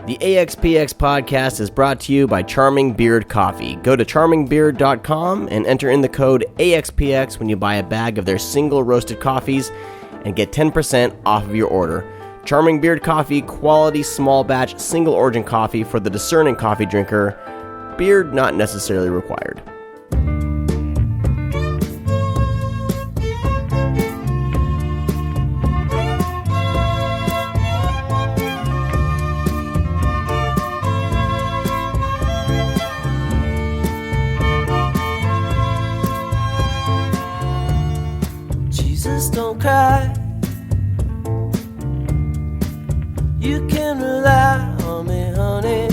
The AxPx podcast is brought to you by Charming Beard Coffee. Go to charmingbeard.com and enter in the code AxPx when you buy a bag of their single roasted coffees and get 10% off of your order. Charming Beard Coffee, quality small batch single origin coffee for the discerning coffee drinker. Beard not necessarily required. Don't cry. You can rely on me, honey.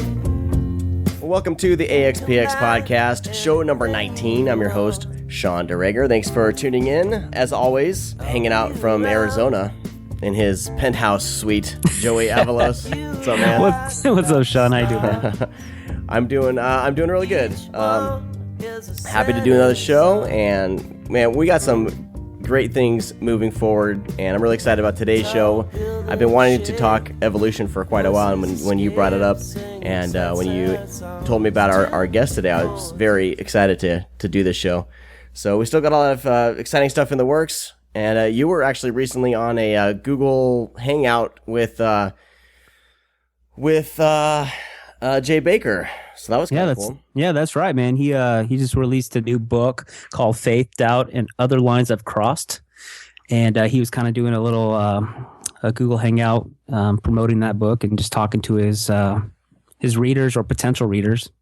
Welcome to the AxPx podcast, show number 19. I'm your host, Sean DeRager. Thanks for tuning in. As always, hanging out from Arizona in his penthouse suite, Joey Avalos. What's up, man? What's up, Sean? How you doing, man? I'm doing really good. Happy to do another show, and man, we got some great things moving forward, and I'm really excited about today's show. I've been wanting to talk evolution for quite a while, and when you brought it up and when you told me about our guest today, I was very excited to do this show. So we still got a lot of exciting stuff in the works, and you were actually recently on a Google Hangout with Jay Baker. So that was kind of cool. Yeah, that's right, man. He just released a new book called Faith, Doubt, and Other Lines I've Crossed. And he was kind of doing a little a Google Hangout promoting that book and just talking to his readers or potential readers.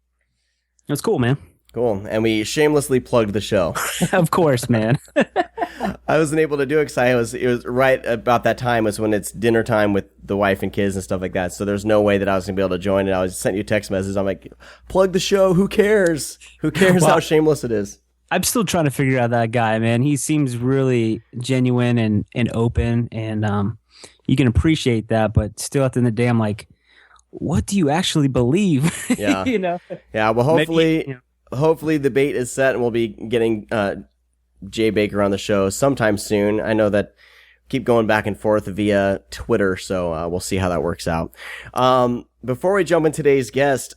It was cool, man. Cool. And we shamelessly plugged the show. Of course, man. I wasn't able to do it because it was right about that time was when it's dinner time with the wife and kids and stuff like that. So there's no way that I was going to be able to join it. I was sent you a text message. I'm like, plug the show. Who cares? Who cares how shameless it is? I'm still trying to figure out that guy, man. He seems really genuine and open, and you can appreciate that. But still at the end of the day, I'm like, what do you actually believe? Yeah. You know? Yeah. Well, hopefully the bait is set and we'll be getting Jay Baker on the show sometime soon. I know that keep going back and forth via Twitter, so we'll see how that works out. Before we jump in today's guest,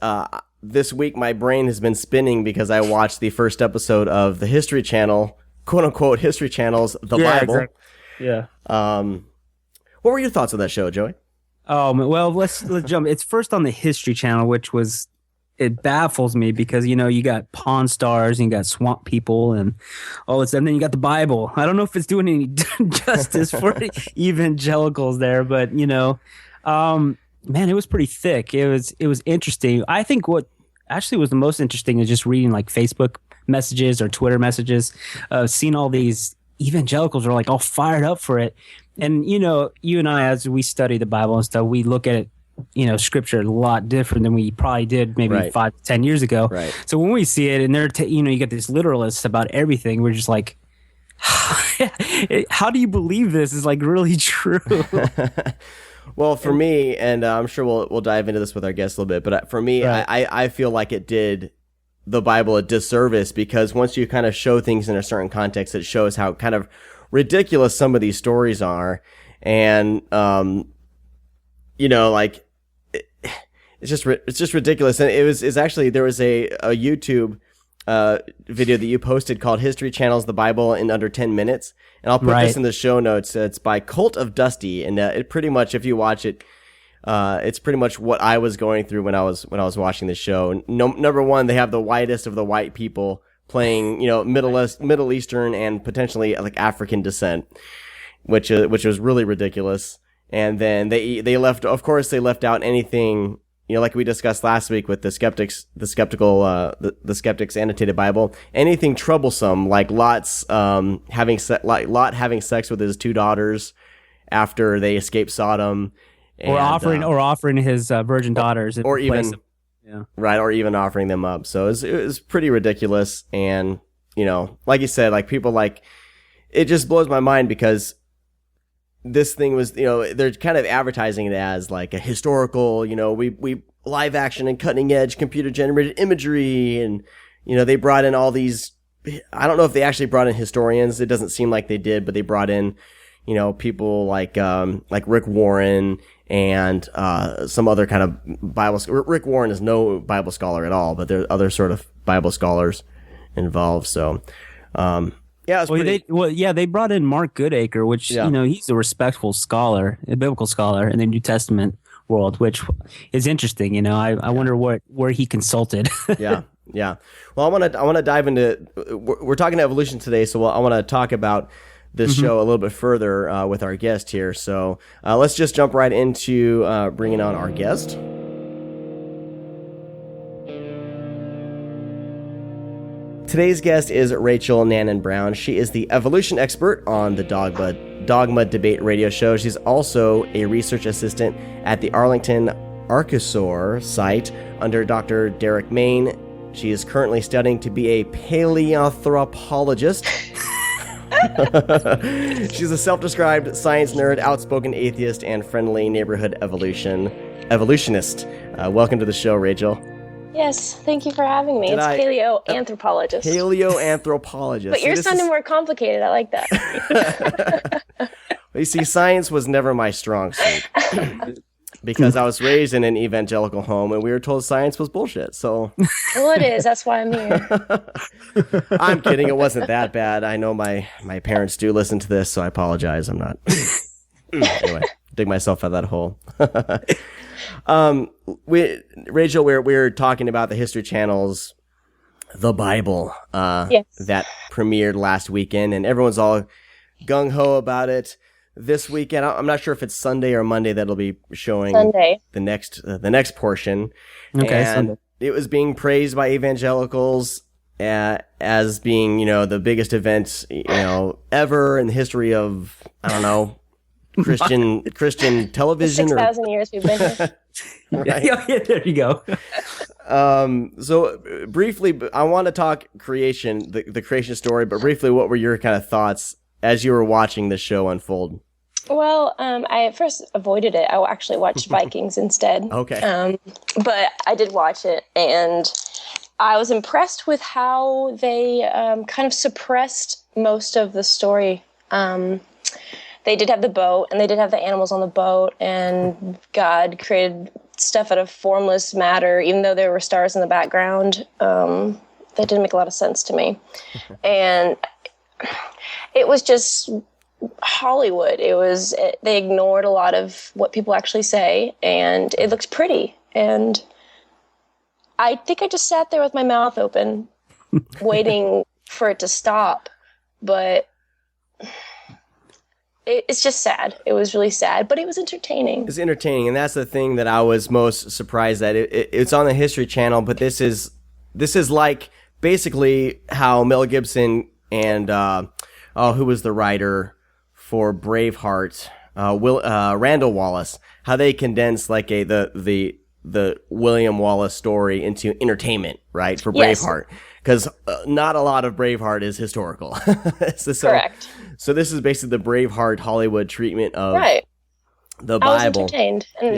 this week my brain has been spinning because I watched the first episode of the History Channel, quote unquote History Channel's The Bible. Exactly. Yeah. What were your thoughts on that show, Joey? Well, let's jump. It's first on the History Channel, which was. It baffles me because, you know, you got Pawn Stars and you got Swamp People and all this, and then you got the Bible. I don't know if it's doing any justice for evangelicals there, but, you know, man, it was pretty thick. It was interesting. I think what actually was the most interesting is just reading like Facebook messages or Twitter messages, seeing all these evangelicals are like all fired up for it. And, you know, you and I, as we study the Bible and stuff, we look at it, you know, scripture a lot different than we probably did maybe 5 to 10 years ago. Right. So when we see it and they're, you know, you get these literalists about everything, we're just like, how do you believe this is like really true? Well, for me, and I'm sure we'll dive into this with our guests a little bit, but for me, right. I feel like it did the Bible a disservice because once you kind of show things in a certain context, it shows how kind of ridiculous some of these stories are. And, you know, like, it's just ridiculous. And it's actually, there was a YouTube video that you posted called History Channel's The Bible in Under 10 Minutes. And I'll put this in the show notes. It's by Cult of Dusty. And it pretty much, if you watch it, it's pretty much what I was going through when I was watching the show. Number one, they have the whitest of the white people playing, you know, Middle Eastern and potentially like African descent, which was really ridiculous. And then they left out anything, you know, like we discussed last week with the skeptics annotated Bible, anything troublesome, like Lot having sex with his 2 daughters after they escaped Sodom, or offering his virgin daughters, or even offering them up. So it was pretty ridiculous. And, you know, like you said, like people like, it just blows my mind because this thing was, you know, they're kind of advertising it as like a historical, you know, we live action and cutting edge computer generated imagery. And, you know, they brought in all these, I don't know if they actually brought in historians. It doesn't seem like they did, but they brought in, you know, people like Rick Warren and some other kind of Bible. Rick Warren is no Bible scholar at all, but there are other sort of Bible scholars involved. So, yeah, they brought in Mark Goodacre, which he's a respectful scholar, a biblical scholar in the New Testament world, which is interesting. I wonder where he consulted. Yeah. Well, I want to dive into. We're talking evolution today, so I want to talk about this show a little bit further with our guest here. So let's just jump right into bringing on our guest. Today's guest is Rachel Nanon Brown. She is the evolution expert on the Dogma Debate Radio show. She's also a research assistant at the Arlington Archosaur site under Dr. Derek Main. She is currently studying to be a paleoanthropologist. She's a self-described science nerd, outspoken atheist, and friendly neighborhood evolutionist. Welcome to the show, Rachel. Yes, thank you for having me. It's paleoanthropologist. Paleoanthropologist. But yours sounded more complicated. I like that. You see, science was never my strong suit. Because I was raised in an evangelical home and we were told science was bullshit. So, well, it is. That's why I'm here. I'm kidding. It wasn't that bad. I know my parents do listen to this, so I apologize. I'm not. Anyway, dig myself out of that hole. Rachel, we're talking about the History Channel's The Bible yes. that premiered last weekend, and everyone's all gung-ho about it. This weekend, I'm not sure if it's Sunday or Monday that'll be showing Sunday. the next portion. Okay, and Sunday. It was being praised by evangelicals as being, the biggest event, ever in the history of, I don't know, Christian television. 6,000 years we've been here. Right? Yeah, there you go. So briefly, I want to talk creation, the creation story, but briefly, what were your kind of thoughts as you were watching the show unfold? Well, I at first avoided it. I actually watched Vikings instead. Okay. But I did watch it, and I was impressed with how they kind of suppressed most of the story. They did have the boat, and they did have the animals on the boat, and God created stuff out of formless matter, even though there were stars in the background. That didn't make a lot of sense to me. And it was just Hollywood. They ignored a lot of what people actually say, and it looked pretty. And I think I just sat there with my mouth open, waiting for it to stop. But it's just sad. It was really sad, but it was entertaining. It's entertaining, and that's the thing that I was most surprised at. It's on the History Channel, but this is like basically how Mel Gibson and who was the writer for Braveheart, Randall Wallace, how they condensed like the William Wallace story into entertainment, right, for Braveheart, because not a lot of Braveheart is historical. Correct. So this is basically the Braveheart Hollywood treatment of the Bible. I was entertained, and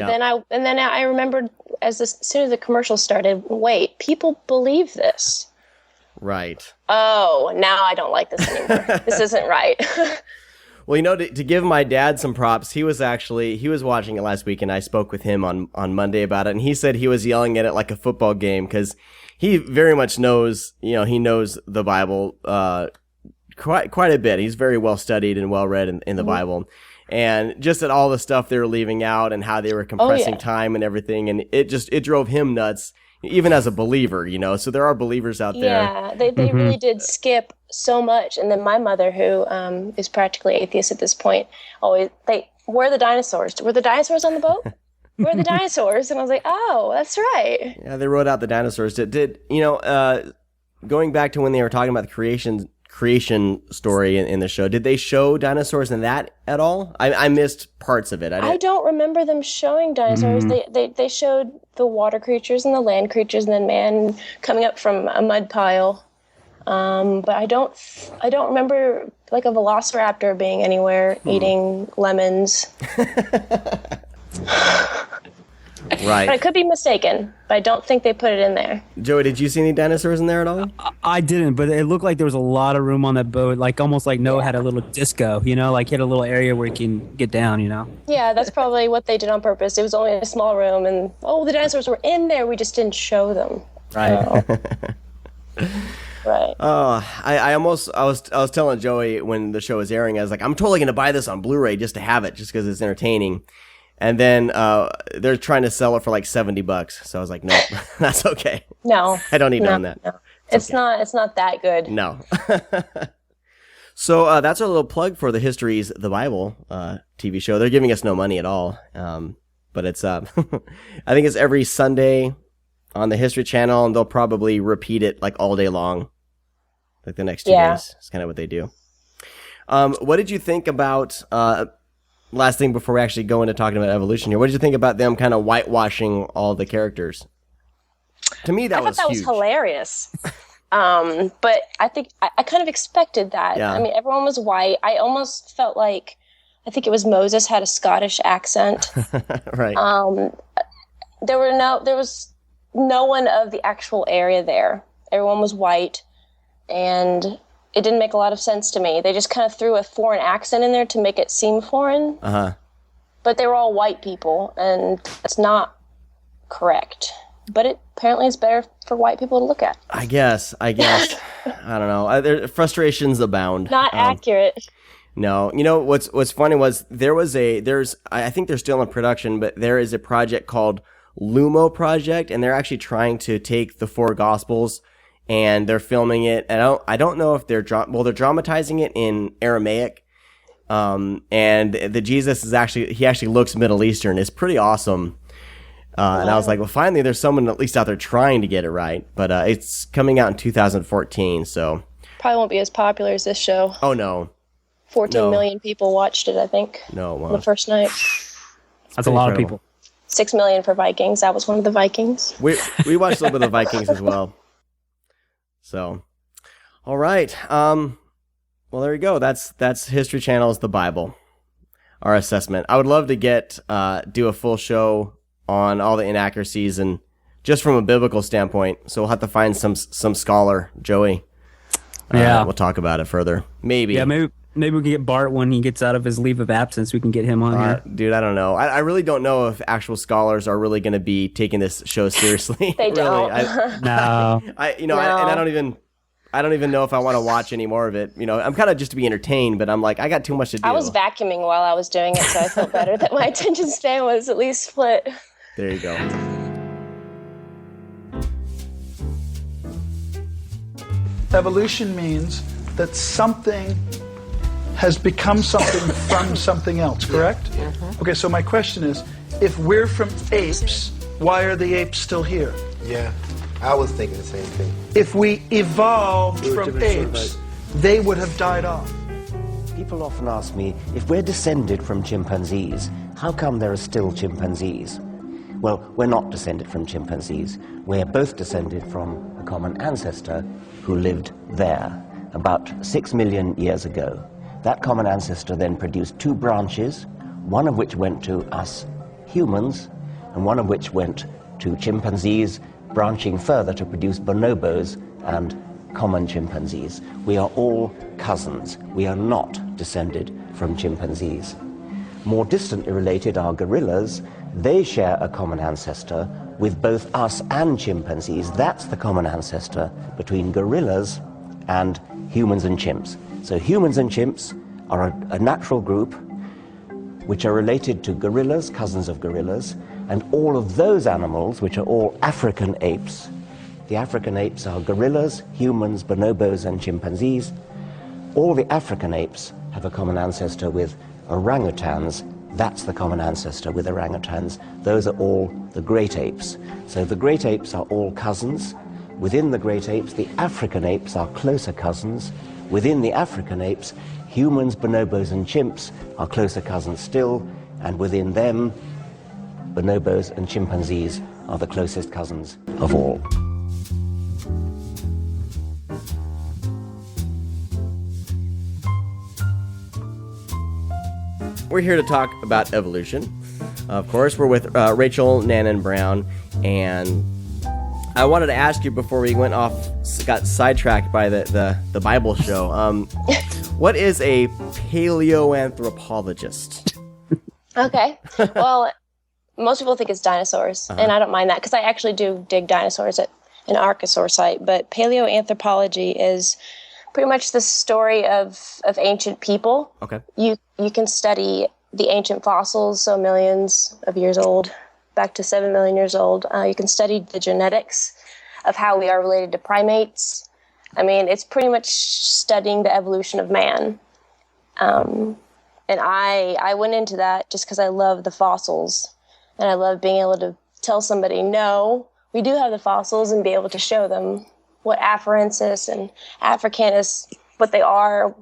then I remembered as soon as the commercial started. Wait, people believe this. Right. Oh, now I don't like this anymore. This isn't right. Well, to give my dad some props, he was watching it last week, and I spoke with him on Monday about it, and he said he was yelling at it like a football game because he very much knows, he knows the Bible quite a bit. He's very well studied and well read in the Bible, and just at all the stuff they were leaving out and how they were compressing time and everything, and it drove him nuts. Even as a believer, so there are believers out there. Yeah, they really did skip so much. And then my mother, who is practically atheist at this point, where are the dinosaurs? Were the dinosaurs on the boat? Where are the dinosaurs? And I was like, oh, that's right. Yeah, they wrote out the dinosaurs. Did going back to when they were talking about the creation story in the show, did they show dinosaurs in that at all? I missed parts of it. I don't remember them showing dinosaurs. They showed the water creatures and the land creatures, and then man coming up from a mud pile. But I don't remember like a velociraptor being anywhere eating lemons. Right. But I could be mistaken, but I don't think they put it in there. Joey, did you see any dinosaurs in there at all? I didn't, but it looked like there was a lot of room on that boat, like almost like Noah had a little disco, like he had a little area where he can get down, Yeah, that's probably what they did on purpose. It was only a small room, and the dinosaurs were in there. We just didn't show them. Right. Right. I was telling Joey when the show was airing, I was like, I'm totally gonna buy this on Blu-ray just to have it, just because it's entertaining. And then they're trying to sell it for like $70, so I was like, no, that's okay. No, I don't need to own that. No. It's not that good. No. So that's our little plug for the History's the Bible TV show. They're giving us no money at all, but it's I think it's every Sunday on the History Channel, and they'll probably repeat it like all day long, like the next 2 days. It's kind of what they do. What did you think about? Last thing before we actually go into talking about evolution here, what did you think about them kind of whitewashing all the characters? To me, I thought that was hilarious. But I think I kind of expected that. Yeah. I mean, everyone was white. I almost felt like, I think it was Moses had a Scottish accent. Right. There was no one of the actual area there. Everyone was white, and it didn't make a lot of sense to me. They just kind of threw a foreign accent in there to make it seem foreign. Uh-huh. But they were all white people, and that's not correct. But it apparently is better for white people to look at. I guess. I don't know. Frustrations abound. Not accurate. No. You know, what's funny was I think they're still in production, but there is a project called Lumo Project, and they're actually trying to take the 4 Gospels, and they're filming it. And I don't know if they're dramatizing it in Aramaic. And the Jesus he actually looks Middle Eastern. It's pretty awesome. And I was like, well, finally there's someone at least out there trying to get it right. But it's coming out in 2014, so probably won't be as popular as this show. Oh no. 14 million people watched it, I think. No, wow. On the first night. That's a lot of people. 6 million for Vikings. That was one of the Vikings. We watched a little bit of the Vikings as well. So, all right. Well, there you go. That's History Channel's The Bible. Our assessment. I would love to do a full show on all the inaccuracies and just from a biblical standpoint. So we'll have to find some scholar, Joey. Yeah, we'll talk about it further. Maybe. Yeah, maybe we can get Bart when he gets out of his leave of absence. We can get him on here. Dude, I don't know. I really don't know if actual scholars are really going to be taking this show seriously. They don't. No. I don't even know if I want to watch any more of it. I'm kind of just to be entertained, but I'm like, I got too much to do. I was vacuuming while I was doing it, so I felt better that my attention span was at least split. There you go. Evolution means that something has become something from something else, correct? Mm-hmm. Okay, so my question is, if we're from apes, why are the apes still here? Yeah, I was thinking the same thing. If we evolved from apes, they would have died off. People often ask me, if we're descended from chimpanzees, how come there are still chimpanzees? Well, we're not descended from chimpanzees. We're both descended from a common ancestor who lived there about 6 million years ago. That common ancestor then produced 2 branches, one of which went to us humans, and one of which went to chimpanzees, branching further to produce bonobos and common chimpanzees. We are all cousins. We are not descended from chimpanzees. More distantly related are gorillas. They share a common ancestor with both us and chimpanzees. That's the common ancestor between gorillas and humans and chimps. So humans and chimps are a natural group which are related to gorillas, cousins of gorillas, and all of those animals, which are all African apes. The African apes are gorillas, humans, bonobos, and chimpanzees. All the African apes have a common ancestor with orangutans. That's the common ancestor with orangutans. Those are all the great apes. So the great apes are all cousins. Within the great apes, the African apes are closer cousins. Within the African apes, humans, bonobos, and chimps are closer cousins still. And within them, bonobos and chimpanzees are the closest cousins of all. We're here to talk about evolution. Of course, we're with Rachel Nanon Brown, and I wanted to ask you before we got sidetracked by the Bible show. What is a paleoanthropologist? Okay. Well, most people think it's dinosaurs, and I don't mind that because I actually do dig dinosaurs at an Archosaur site. But paleoanthropology is pretty much the story of ancient people. Okay. You can study the ancient fossils, so millions of years old, back to 7 million years old. You can study the genetics of how we are related to primates. I mean, it's pretty much studying the evolution of man. And I went into that just because I love the fossils, and I love being able to tell somebody, no, we do have the fossils, and be able to show them what Afarensis and Africanus, what they are,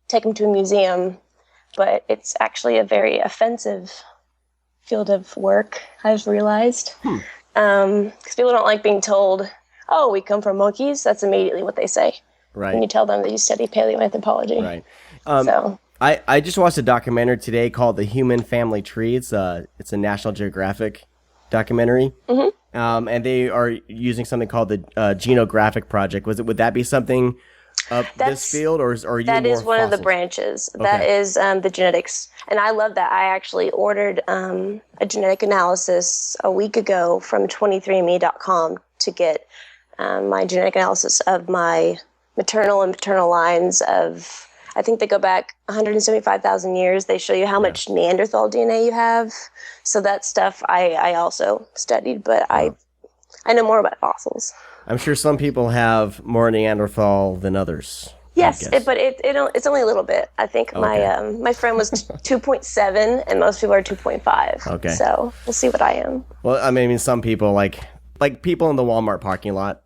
take them to a museum. But it's actually a very offensive field of work, I've realized. Because people don't like being told, oh, we come from monkeys. That's immediately what they say. Right. When you tell them that you study paleoanthropology. Right. So I just watched a documentary today called The Human Family Tree. It's a National Geographic documentary. And they are using something called the Genographic Project. Would that be something up this field, or are you that more is one of the fossils? branches. Okay. That is the genetics, and I love that. I actually ordered a genetic analysis a week ago from 23andme.com to get my genetic analysis of my maternal and paternal lines of, I think they go back 175,000 years. They show you how much Neanderthal DNA you have. So that stuff I also studied, but I know more about fossils. I'm sure some people have more Neanderthal than others. Yes, but it's only a little bit. I think my friend was 2.7, and most people are 2.5. Okay. So we'll see what I am. Well, I mean, some people like people in the Walmart parking lot,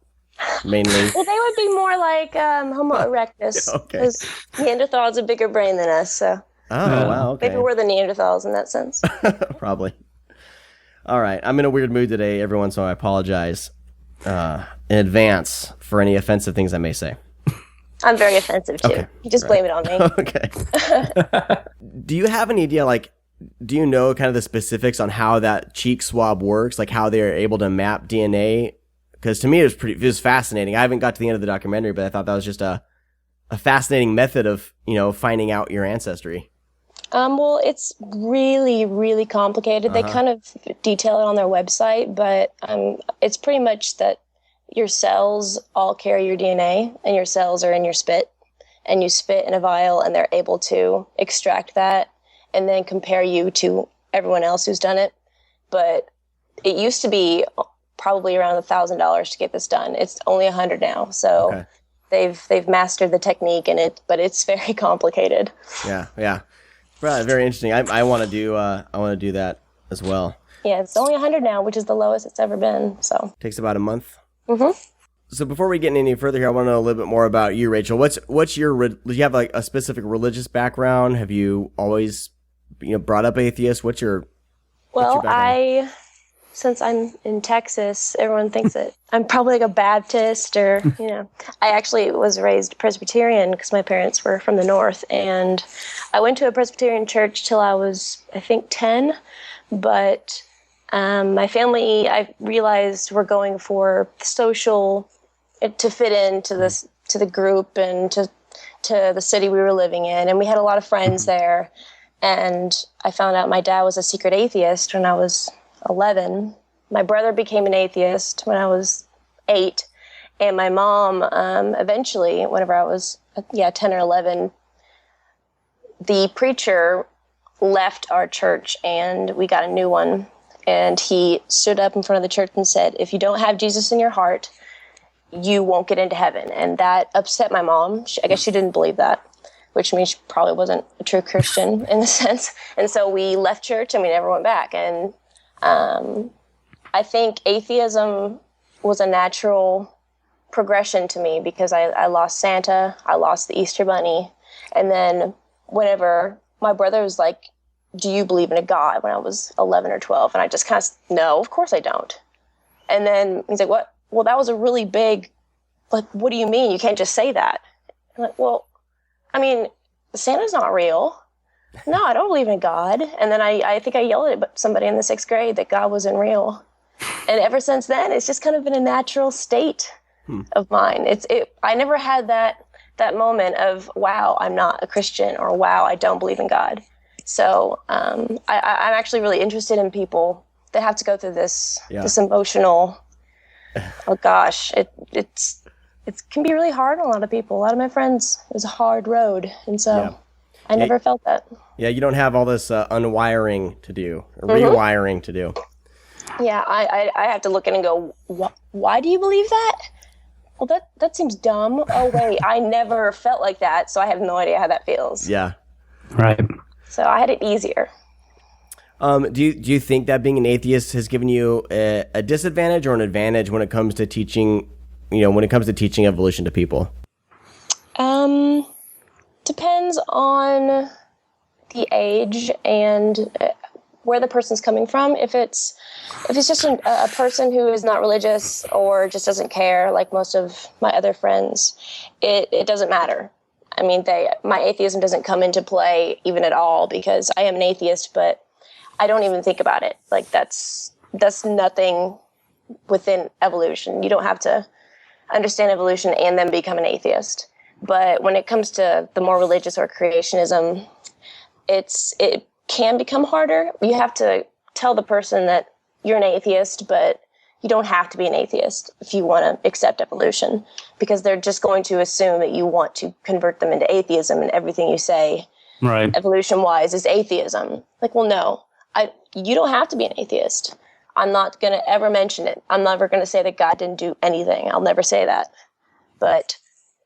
mainly. Well, they would be more like Homo erectus. Okay. Because Neanderthal has a bigger brain than us, so Oh, wow. Okay. maybe we're the Neanderthals in that sense. Probably. All right. I'm in a weird mood today, everyone, so I apologize in advance for any offensive things I may say. I'm very offensive too. Okay. Just blame it on me. Okay. Do you have any idea, do you know kind of the specifics on how that cheek swab works? Like how they're able to map DNA? Because to me, it was fascinating. I haven't got to the end of the documentary, but I thought that was just a fascinating method of, finding out your ancestry. Well, it's really, really complicated. They kind of detail it on their website, but it's pretty much that your cells all carry your DNA, and your cells are in your spit, and you spit in a vial, and they're able to extract that and then compare you to everyone else who's done it. But it used to be probably around $1,000 to get this done. It's only $100 now, so they've mastered the technique in it, but it's very complicated. Yeah. Right, very interesting. I want to do that as well. Yeah, it's only $100 now, which is the lowest it's ever been. So Takes about a month. Mm-hmm. So before we get any further here, I want to know a little bit more about you, Rachel. What's your? Do you have a specific religious background? Have you always brought up atheist? What's your background? Since I'm in Texas, everyone thinks that I'm probably like a Baptist or, I actually was raised Presbyterian because my parents were from the North. And I went to a Presbyterian church till I was, I think, 10. But my family, I realized, were going for social, to fit into this, to the group and to the city we were living in. And we had a lot of friends there. And I found out my dad was a secret atheist when I was 11. My brother became an atheist when I was 8, and my mom eventually, whenever I was 10 or 11, the preacher left our church and we got a new one, and he stood up in front of the church and said, if you don't have Jesus in your heart, you won't get into heaven. And that upset my mom. I guess she didn't believe that, which means she probably wasn't a true Christian in a sense. And so we left church and we never went back. And I think atheism was a natural progression to me because I lost Santa, I lost the Easter Bunny, and then whenever my brother was like, do you believe in a God, when I was 11 or 12, and I just kind of, no, of course I don't. And then he's like, what? Well, that was a really big, what do you mean? You can't just say that. I'm like, well, I mean, Santa's not real. no, I don't believe in God. And then I think I yelled at somebody in the 6th grade that God wasn't real. And ever since then, it's just kind of been a natural state of mine. I never had that moment of, wow, I'm not a Christian, or wow, I don't believe in God. So I'm actually really interested in people that have to go through this emotional, oh gosh, it can be really hard on a lot of people. A lot of my friends, it was a hard road. And so I never felt that. Yeah, you don't have all this unwiring to do, or rewiring to do. Yeah, I have to look in and go, why do you believe that? Well, that seems dumb. Oh, wait, I never felt like that, so I have no idea how that feels. Yeah. Right. So I had it easier. Do you think that being an atheist has given you a disadvantage or an advantage when it comes to teaching, teaching evolution to people? Depends on the age and where the person's coming from. If it's just a person who is not religious or just doesn't care, like most of my other friends, it doesn't matter. I mean, my atheism doesn't come into play even at all, because I am an atheist, but I don't even think about it. Like that's nothing within evolution. You don't have to understand evolution and then become an atheist. But when it comes to the more religious or creationism, it can become harder. You have to tell the person that you're an atheist, but you don't have to be an atheist if you want to accept evolution, because they're just going to assume that you want to convert them into atheism, and everything you say, right, evolution-wise, is atheism. Like, well, no, you don't have to be an atheist. I'm not going to ever mention it. I'm never going to say that God didn't do anything. I'll never say that. But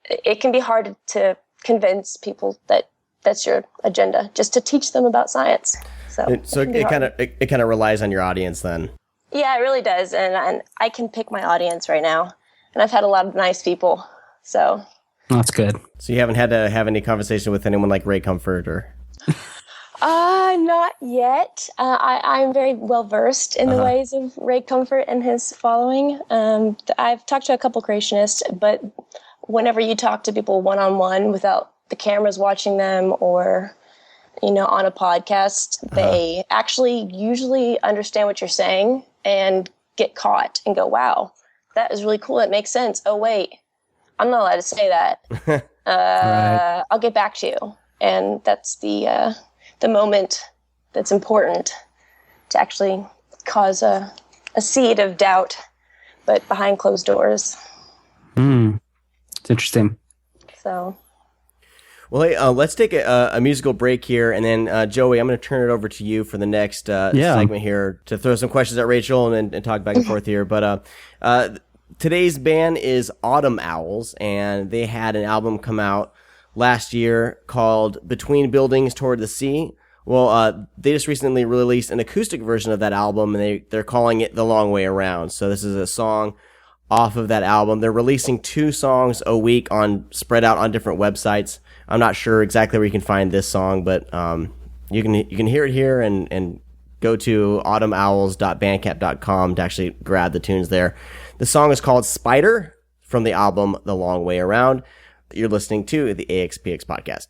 it can be hard to convince people that that's your agenda, just to teach them about science. So it kind of relies on your audience then. Yeah, it really does. And I can pick my audience right now. And I've had a lot of nice people. So that's good. So you haven't had to have any conversation with anyone like Ray Comfort or? Not yet. I'm very well versed in the ways of Ray Comfort and his following. I've talked to a couple creationists, but whenever you talk to people one-on-one without the cameras watching them, or on a podcast, they actually usually understand what you're saying and get caught and go, wow, that is really cool. That makes sense. Oh, wait, I'm not allowed to say that. Right. I'll get back to you. And that's the moment that's important to actually cause a seed of doubt, but behind closed doors. It's interesting. So... Well, hey, let's take a musical break here, and then Joey, I'm going to turn it over to you for the next segment here to throw some questions at Rachel and talk back and forth here. But today's band is Autumn Owls, and they had an album come out last year called Between Buildings Toward the Sea. Well, they just recently released an acoustic version of that album, and they're calling it The Long Way Around. So this is a song off of that album. They're releasing 2 songs a week spread out on different websites. I'm not sure exactly where you can find this song, but you can hear it here and go to autumnowls.bandcamp.com to actually grab the tunes there. The song is called Spider from the album The Long Way Around. You're listening to the AxPx podcast.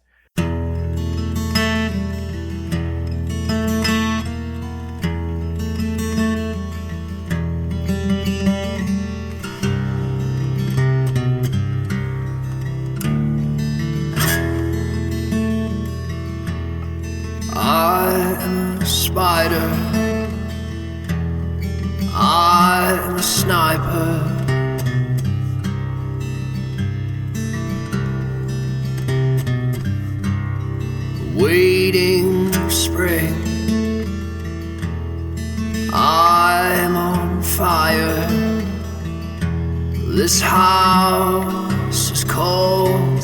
I'm a spider, I'm a sniper, waiting for spring. I'm on fire, this house is cold.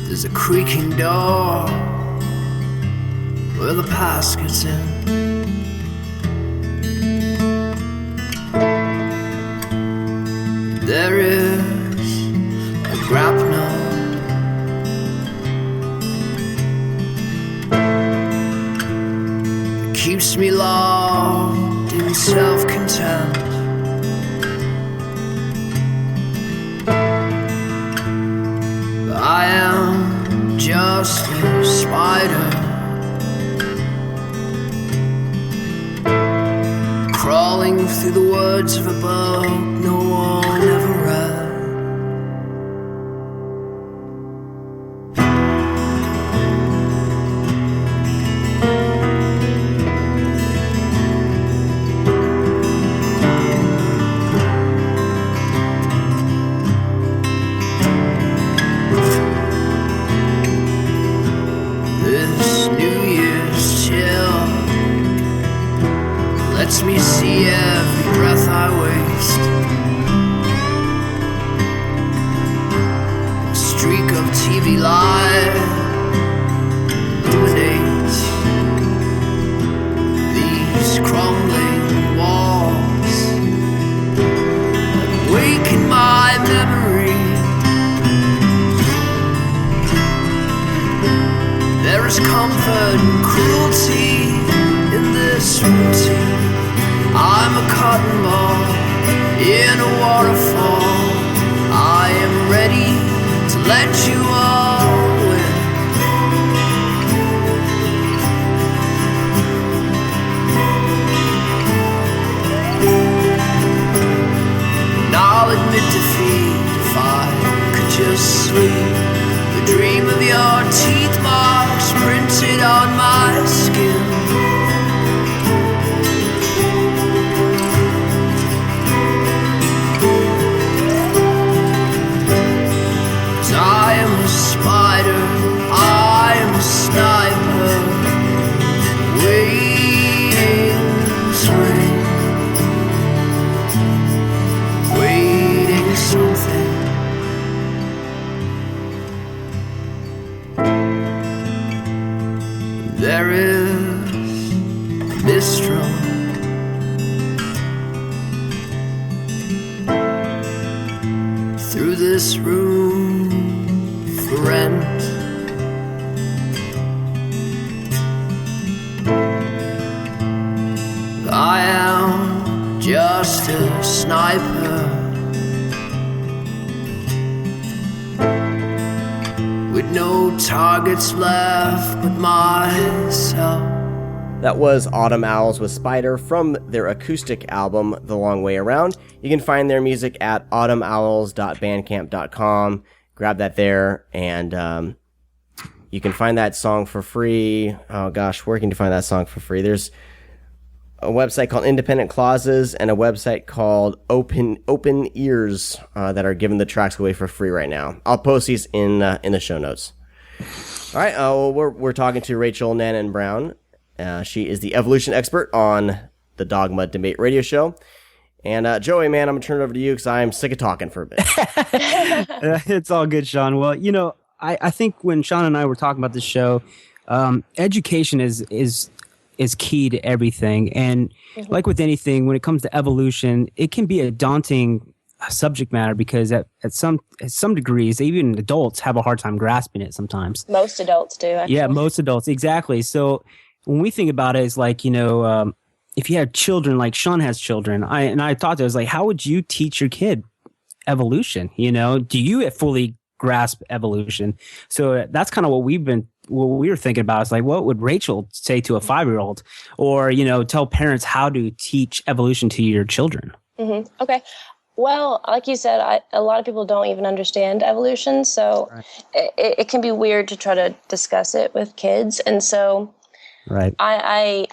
There's a creaking door where the past gets in. There is a grapnel that keeps me locked in self-contempt. I am just a spider crawling through the words of a book no one ever read. This New Year's chill lets me see every breath I waste. A streak of TV light illuminates these crumbling walls, awaken my memory. There is comfort and cruelty in this routine. I'm a cotton ball in a waterfall. I am ready to let you all in. And I'll admit defeat if I could just sleep. The dream of your teeth marks printed on my skin. I am a spider, I am a sniper, wings ring, waiting something. There is a mistral through this room for rent. I am just a sniper with no targets left but myself. That was Autumn Owls with Spider from their acoustic album, The Long Way Around. You can find their music at autumnowls.bandcamp.com. Grab that there, and you can find that song for free. Oh gosh, where can you find that song for free? There's a website called Independent Clauses and a website called Open Ears that are giving the tracks away for free right now. I'll post these in the show notes. All right, we're talking to Rachel Nanon Brown. She is the evolution expert on the Dogma Debate Radio Show. And Joey, man, I'm going to turn it over to you because I'm sick of talking for a bit. It's all good, Sean. Well, you know, I think when Sean and I were talking about this show, education is key to everything. And like with anything, when it comes to evolution, it can be a daunting subject matter because at some degrees, even adults have a hard time grasping it sometimes. Most adults do, actually. Yeah, most adults. Exactly. So when we think about it, it's like, you know, if you have children, like Sean has children, I thought I was like, how would you teach your kid evolution? You know, do you fully grasp evolution? So that's kind of what we were thinking about. It's like, what would Rachel say to a 5-year-old, or, you know, tell parents how to teach evolution to your children? Mm-hmm. Okay. Well, like you said, a lot of people don't even understand evolution. So it can be weird to try to discuss it with kids. And so I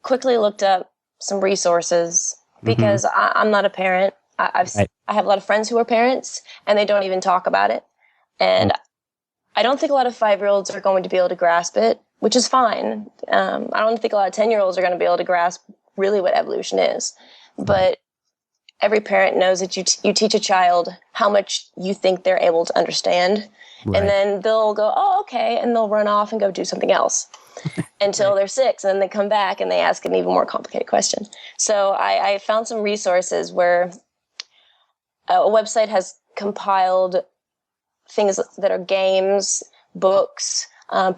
quickly looked up some resources because I'm not a parent. I have a lot of friends who are parents, and they don't even talk about it. And I don't think a lot of 5-year-olds are going to be able to grasp it, which is fine. I don't think a lot of 10-year-olds are going to be able to grasp really what evolution is. But every parent knows that you teach a child how much you think they're able to understand. Right. And then they'll go, oh, okay, and they'll run off and go do something else until they're 6, and then they come back and they ask an even more complicated question. So I found some resources where a website has compiled things that are games, books,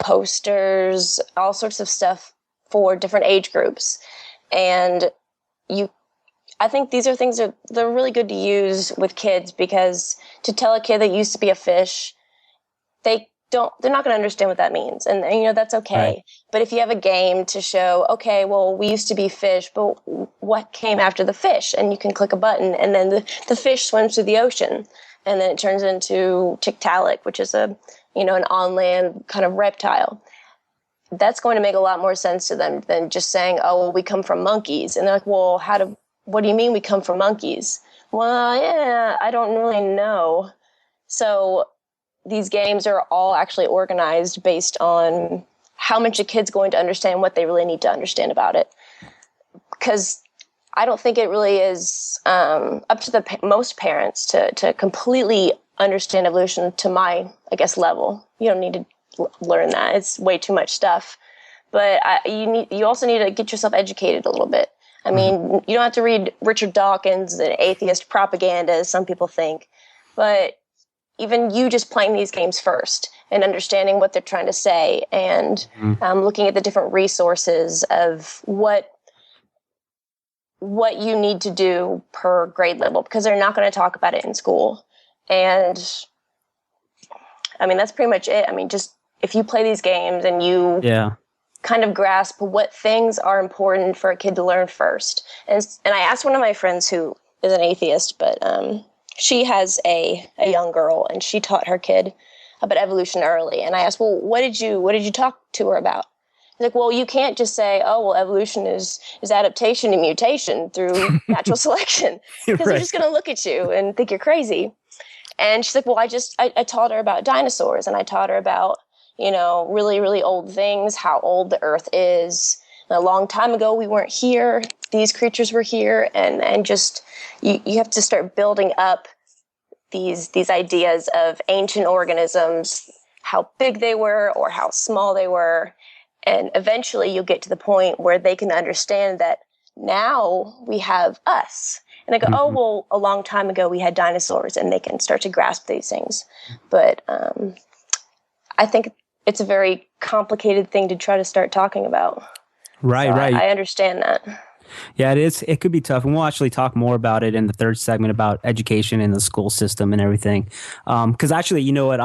posters, all sorts of stuff for different age groups. And I think these are things that they're really good to use with kids, because to tell a kid that used to be a fish, they they're not going to understand what that means. And you know, that's okay. Right. But if you have a game to show, okay, well, we used to be fish, but what came after the fish? And you can click a button and then the fish swims through the ocean and then it turns into Tiktaalik, which is an on-land kind of reptile. That's going to make a lot more sense to them than just saying, oh, well, we come from monkeys. And they're like, well, what do you mean we come from monkeys? Well, yeah, I don't really know. So these games are all actually organized based on how much a kid's going to understand what they really need to understand about it. Because I don't think it really is up to most parents to completely understand evolution to my, I guess, level. You don't need to learn that. It's way too much stuff. But you also need to get yourself educated a little bit. I mean, you don't have to read Richard Dawkins and atheist propaganda, as some people think. But even you just playing these games first and understanding what they're trying to say and looking at the different resources of what you need to do per grade level, because they're not going to talk about it in school. And I mean, that's pretty much it. I mean, just if you play these games and you kind of grasp what things are important for a kid to learn first. And I asked one of my friends who is an atheist, but she has a young girl, and she taught her kid about evolution early. And I asked, well, what did you talk to her about? He's like, well, you can't just say, oh, well, evolution is adaptation and mutation through natural selection, because they're just going to look at you and think you're crazy. And she's like, well, I taught her about dinosaurs, and I taught her about, really, really old things, how old the Earth is. And a long time ago, we weren't here. These creatures were here, and just you have to start building up these ideas of ancient organisms, how big they were or how small they were. And eventually you'll get to the point where they can understand that now we have us. And they go, oh, well, a long time ago we had dinosaurs, and they can start to grasp these things. But I think it's a very complicated thing to try to start talking about. Right, so right. I understand that. Yeah, it is. It could be tough. And we'll actually talk more about it in the third segment about education in the school system and everything. Because actually, you know what?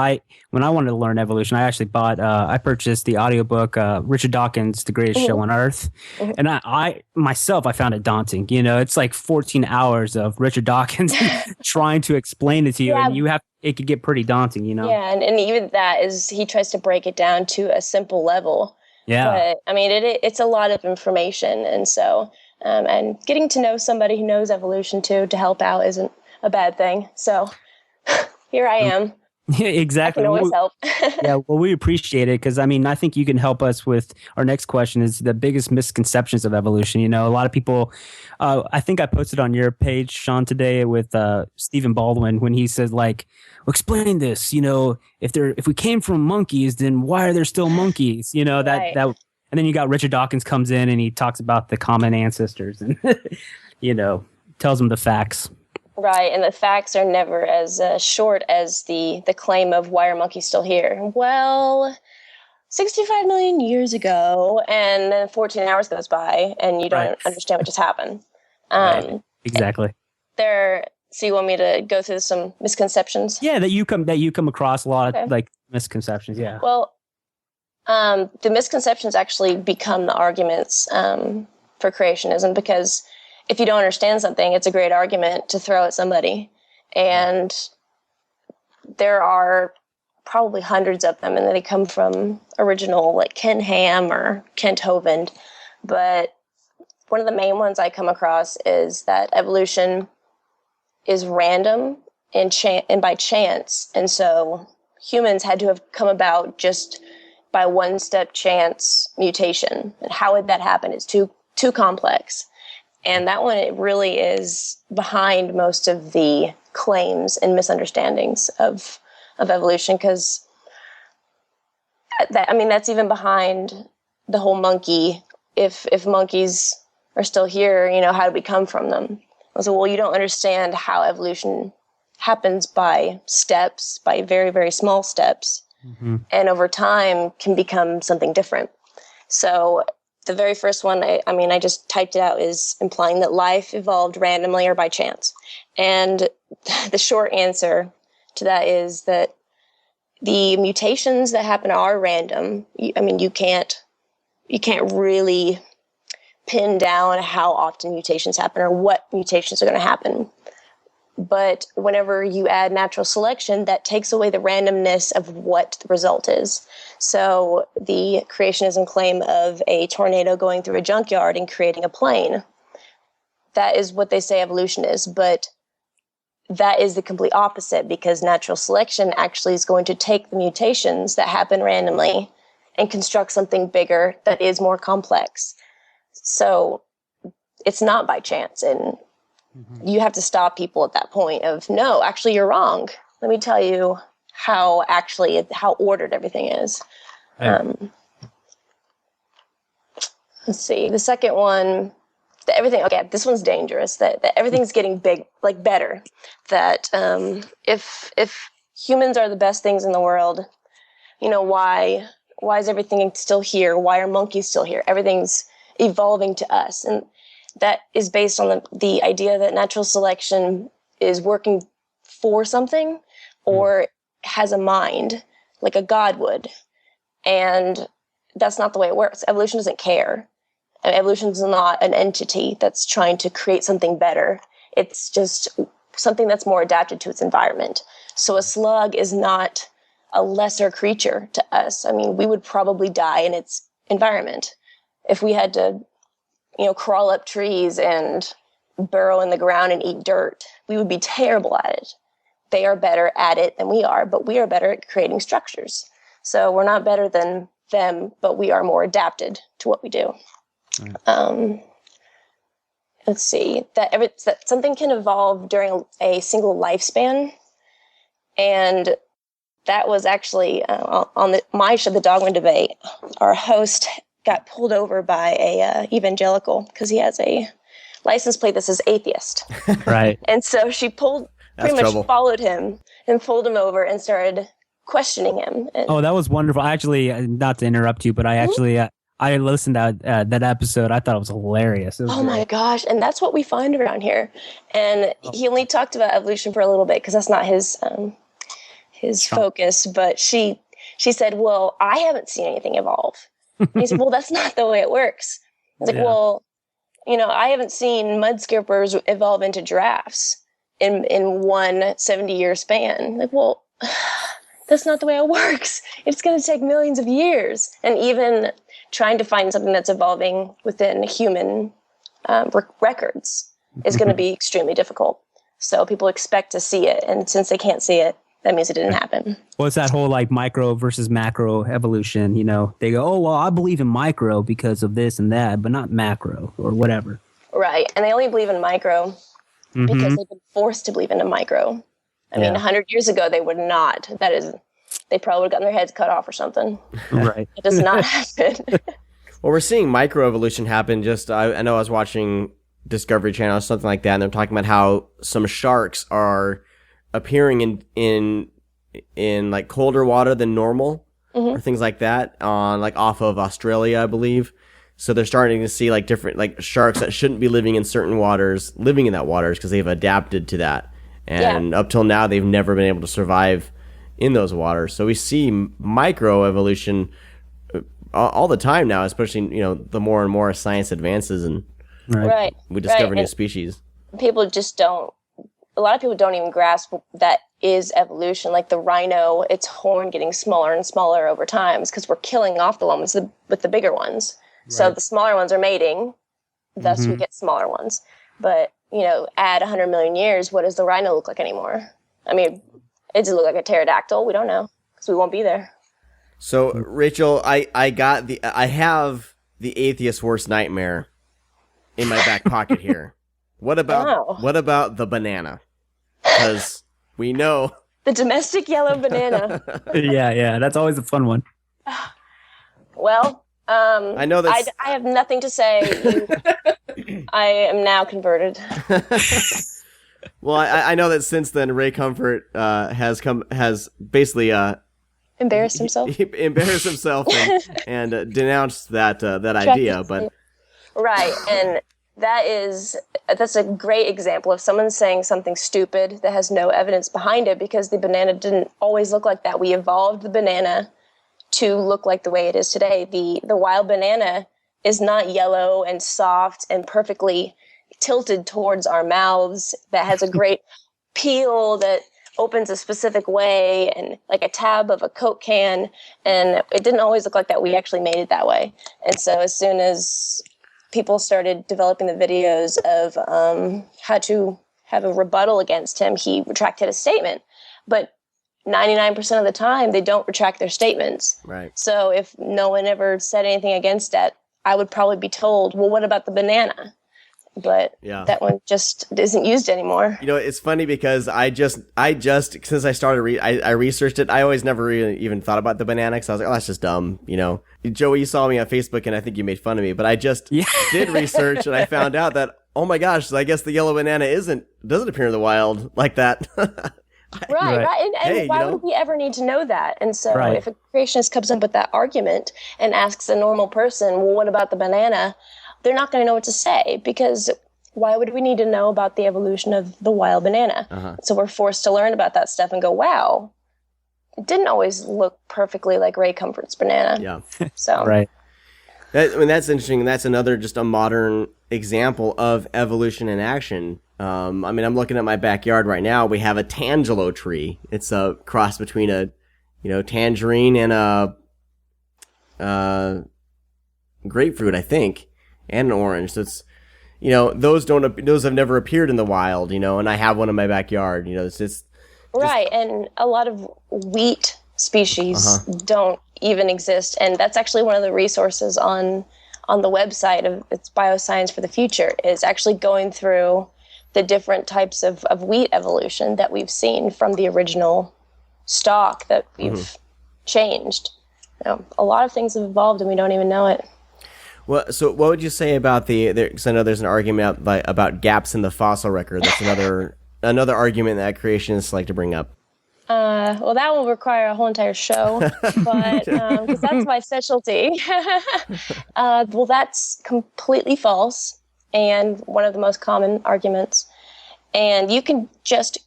When I wanted to learn evolution, I actually I purchased the audiobook, Richard Dawkins' The Greatest Show on Earth. And I myself found it daunting. It's like 14 hours of Richard Dawkins trying to explain it to you. And it could get pretty daunting, Yeah, and even that is, he tries to break it down to a simple level. Yeah. But, I mean, it's a lot of information. And so... and getting to know somebody who knows evolution too to help out isn't a bad thing. So here I am. Yeah, exactly. I can always help. Yeah, well, we appreciate it because, I think you can help us with our next question is the biggest misconceptions of evolution. A lot of people, I think I posted on your page, Sean, today with Stephen Baldwin when he says, like, well, explain this, if we came from monkeys, then why are there still monkeys? Right. And then you got Richard Dawkins comes in and he talks about the common ancestors and, tells them the facts. Right, and the facts are never as short as the claim of why are monkeys still here? Well, 65 million years ago, and then 14 hours goes by, and you don't understand what just happened. Right. Exactly. So you want me to go through some misconceptions? Yeah, that you come across a lot of misconceptions. Yeah. Well, the misconceptions actually become the arguments for creationism, because if you don't understand something, it's a great argument to throw at somebody. And there are probably hundreds of them, and they come from original, like Ken Ham or Kent Hovind. But one of the main ones I come across is that evolution is random and by chance. And so humans had to have come about just by one-step chance mutation. And how would that happen? It's too complex. And that one, it really is behind most of the claims and misunderstandings of evolution, because that's even behind the whole monkey. If monkeys are still here, how did we come from them? I was like, well, you don't understand how evolution happens by steps, by very, very small steps. Mm-hmm. And over time can become something different. So the very first one, I just typed it out, is implying that life evolved randomly or by chance. And the short answer to that is that the mutations that happen are random. I mean, you can't really pin down how often mutations happen or what mutations are going to happen. But whenever you add natural selection, that takes away the randomness of what the result is. So the creationism claim of a tornado going through a junkyard and creating a plane, that is what they say evolution is. But that is the complete opposite, because natural selection actually is going to take the mutations that happen randomly and construct something bigger that is more complex. So it's not by chance. And you have to stop people at that point of, no, actually you're wrong. Let me tell you how ordered everything is. Let's see. The second one, this one's dangerous, that everything's getting big, like better. That if humans are the best things in the world, why is everything still here? Why are monkeys still here? Everything's evolving to us. And that is based on the idea that natural selection is working for something or has a mind, like a god would. And that's not the way it works. Evolution doesn't care. Evolution is not an entity that's trying to create something better. It's just something that's more adapted to its environment. So a slug is not a lesser creature to us. I mean, we would probably die in its environment. If we had to crawl up trees and burrow in the ground and eat dirt, we would be terrible at it. They are better at it than we are, but we are better at creating structures. So we're not better than them, but we are more adapted to what we do. Let's see, that something can evolve during a single lifespan. And that was actually on my show, the Dogma Debate, our host got pulled over by a evangelical because he has a license plate that says atheist. Right. And so she followed him and pulled him over and started questioning him. And, that was wonderful. Actually, not to interrupt you, but I actually I listened to that episode. I thought it was hilarious. My gosh. And that's what we find around here. And he only talked about evolution for a little bit because that's not his focus. But she said, well, I haven't seen anything evolve. And he said, well, that's not the way it works. I was like, well, I haven't seen mud skippers evolve into giraffes in one 70-year span. Like, well, that's not the way it works. It's going to take millions of years. And even trying to find something that's evolving within human records is going to be extremely difficult. So people expect to see it. And since they can't see it, that means it didn't happen. Well, it's that whole like micro versus macro evolution. They go, oh, well, I believe in micro because of this and that, but not macro or whatever. Right. And they only believe in micro because they've been forced to believe in a micro. I mean, 100 years ago, they would not. That is, they probably would have gotten their heads cut off or something. Right. It does not happen. Well, we're seeing microevolution happen. I know I was watching Discovery Channel or something like that, and they're talking about how some sharks are appearing in like colder water than normal or things like that on like off of Australia, I believe. So they're starting to see like different like sharks that shouldn't be living in certain waters living in that waters because they've adapted to that. And up till now, they've never been able to survive in those waters. So we see microevolution all the time now, especially the more and more science advances and we discover new species. People just don't. A lot of people don't even grasp that is evolution. Like the rhino, its horn getting smaller and smaller over time is because we're killing off the ones with the bigger ones. Right. So the smaller ones are mating, thus we get smaller ones. But add 100 million years, what does the rhino look like anymore? I mean, it does look like a pterodactyl. We don't know because we won't be there. So, Rachel, I have the atheist's worst nightmare in my back pocket here. What about the banana? Because we know the domestic yellow banana. yeah, that's always a fun one. Well, I know that I have nothing to say. I am now converted. Well, I know that since then, Ray Comfort has basically embarrassed himself. He embarrassed himself and denounced that idea. But right, and that's a great example of someone saying something stupid that has no evidence behind it, because the banana didn't always look like that. We evolved the banana to look like the way it is today. The wild banana is not yellow and soft and perfectly tilted towards our mouths, that has a great peel that opens a specific way, and like a tab of a Coke can. And it didn't always look like that. We actually made it that way. And so as soon as people started developing the videos of how to have a rebuttal against him, he retracted his statement. But 99% of the time, they don't retract their statements. Right. So if no one ever said anything against that, I would probably be told, well, what about the banana? But that one just isn't used anymore. You know, it's funny because I just since I started I researched it. I always never really even thought about the banana, because I was like, oh, that's just dumb. You know, Joey, you saw me on Facebook and I think you made fun of me, but I just did research and I found out that, oh my gosh, I guess the yellow banana doesn't appear in the wild like that. Right. And why would we ever need to know that? And so if a creationist comes up with that argument and asks a normal person, well, what about the banana? They're not going to know what to say, because why would we need to know about the evolution of the wild banana? So we're forced to learn about that stuff and go, wow, it didn't always look perfectly like Ray Comfort's banana. Yeah. So that's interesting. That's another just a modern example of evolution in action. I mean, I'm looking at my backyard right now. We have a tangelo tree. It's a cross between a tangerine and a grapefruit, I think. And an orange. So it's, those have never appeared in the wild, and I have one in my backyard, it's right. And a lot of wheat species don't even exist. And that's actually one of the resources on the website of It's Bioscience for the Future, is actually going through the different types of wheat evolution that we've seen from the original stock that we've changed. A lot of things have evolved and we don't even know it. Well, so what would you say about because I know there's an argument about gaps in the fossil record. That's another argument that creationists like to bring up. Well, that will require a whole entire show, but because that's my specialty. Well, that's completely false, and one of the most common arguments. And you can just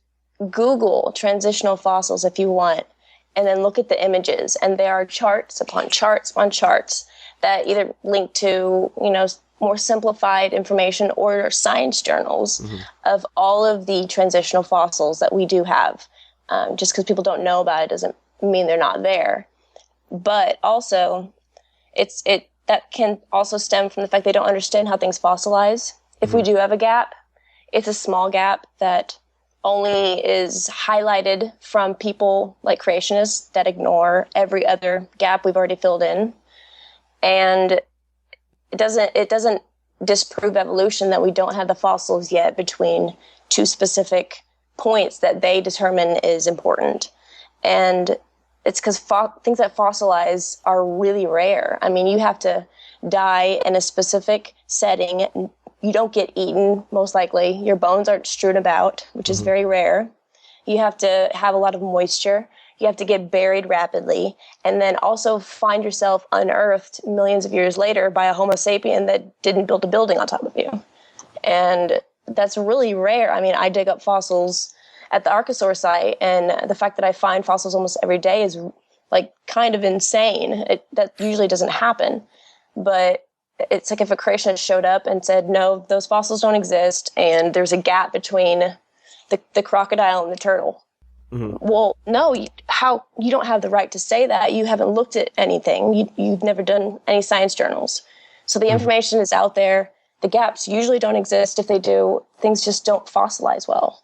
Google transitional fossils if you want, and then look at the images, and there are charts upon charts upon charts that either link to, more simplified information or science journals of all of the transitional fossils that we do have. Just because people don't know about it doesn't mean they're not there. But also, that can also stem from the fact they don't understand how things fossilize. If we do have a gap, it's a small gap that only is highlighted from people like creationists that ignore every other gap we've already filled in. And it doesn't disprove evolution that we don't have the fossils yet between two specific points that they determine is important. And it's because things that fossilize are really rare. I mean, you have to die in a specific setting. You don't get eaten, most likely. Your bones aren't strewn about, which is very rare. You have to have a lot of moisture. You have to get buried rapidly, and then also find yourself unearthed millions of years later by a Homo sapien that didn't build a building on top of you. And that's really rare. I mean, I dig up fossils at the Archosaur site, and the fact that I find fossils almost every day is like kind of insane. That usually doesn't happen. But it's like if a creationist showed up and said, no, those fossils don't exist, and there's a gap between the crocodile and the turtle. Well, no, you don't have the right to say that. You haven't looked at anything. You've never done any science journals. So the information is out there. The gaps usually don't exist. If they do, things just don't fossilize well.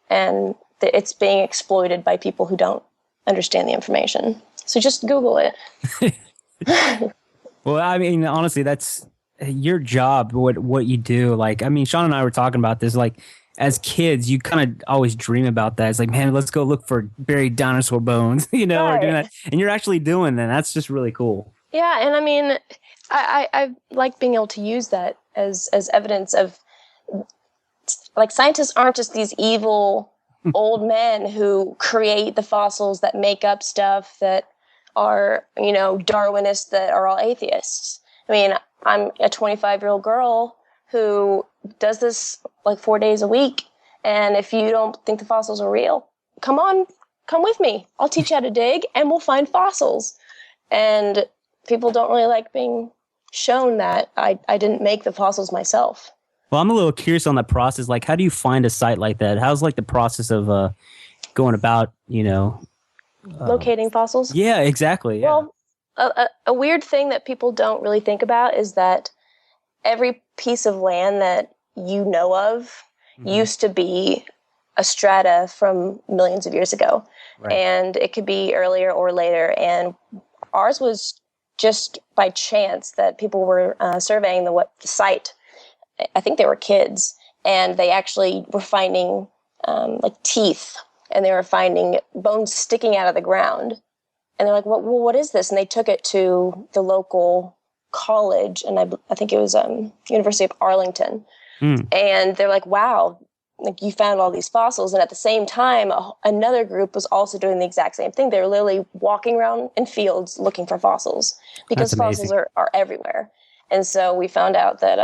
And it's being exploited by people who don't understand the information. So just Google it. Well, I mean, honestly, that's your job, what you do. Like, I mean, Sean and I were talking about this, like, as kids, you kind of always dream about that. It's like, man, let's go look for buried dinosaur bones, or doing that. And you're actually doing that. That's just really cool. Yeah, and I mean, I like being able to use that as evidence of, like, scientists aren't just these evil old men who create the fossils that make up stuff that are, Darwinists that are all atheists. I mean, I'm a 25-year-old girl who does this like 4 days a week. And if you don't think the fossils are real, come with me. I'll teach you how to dig and we'll find fossils. And people don't really like being shown that. I didn't make the fossils myself. Well, I'm a little curious on that process. Like, how do you find a site like that? How's like the process of going about, locating fossils? Yeah, exactly. Yeah. Well, a weird thing that people don't really think about is that every piece of land that you know of used to be a strata from millions of years ago. Right. And it could be earlier or later. And ours was just by chance that people were surveying the site. I think they were kids, and they actually were finding like teeth, and they were finding bones sticking out of the ground. And they're like, well, what is this? And they took it to the local college, and I think it was University of Arlington. And they're like, wow, like you found all these fossils. And at the same time, another group was also doing the exact same thing. They were literally walking around in fields looking for fossils, because fossils are everywhere. And so we found out that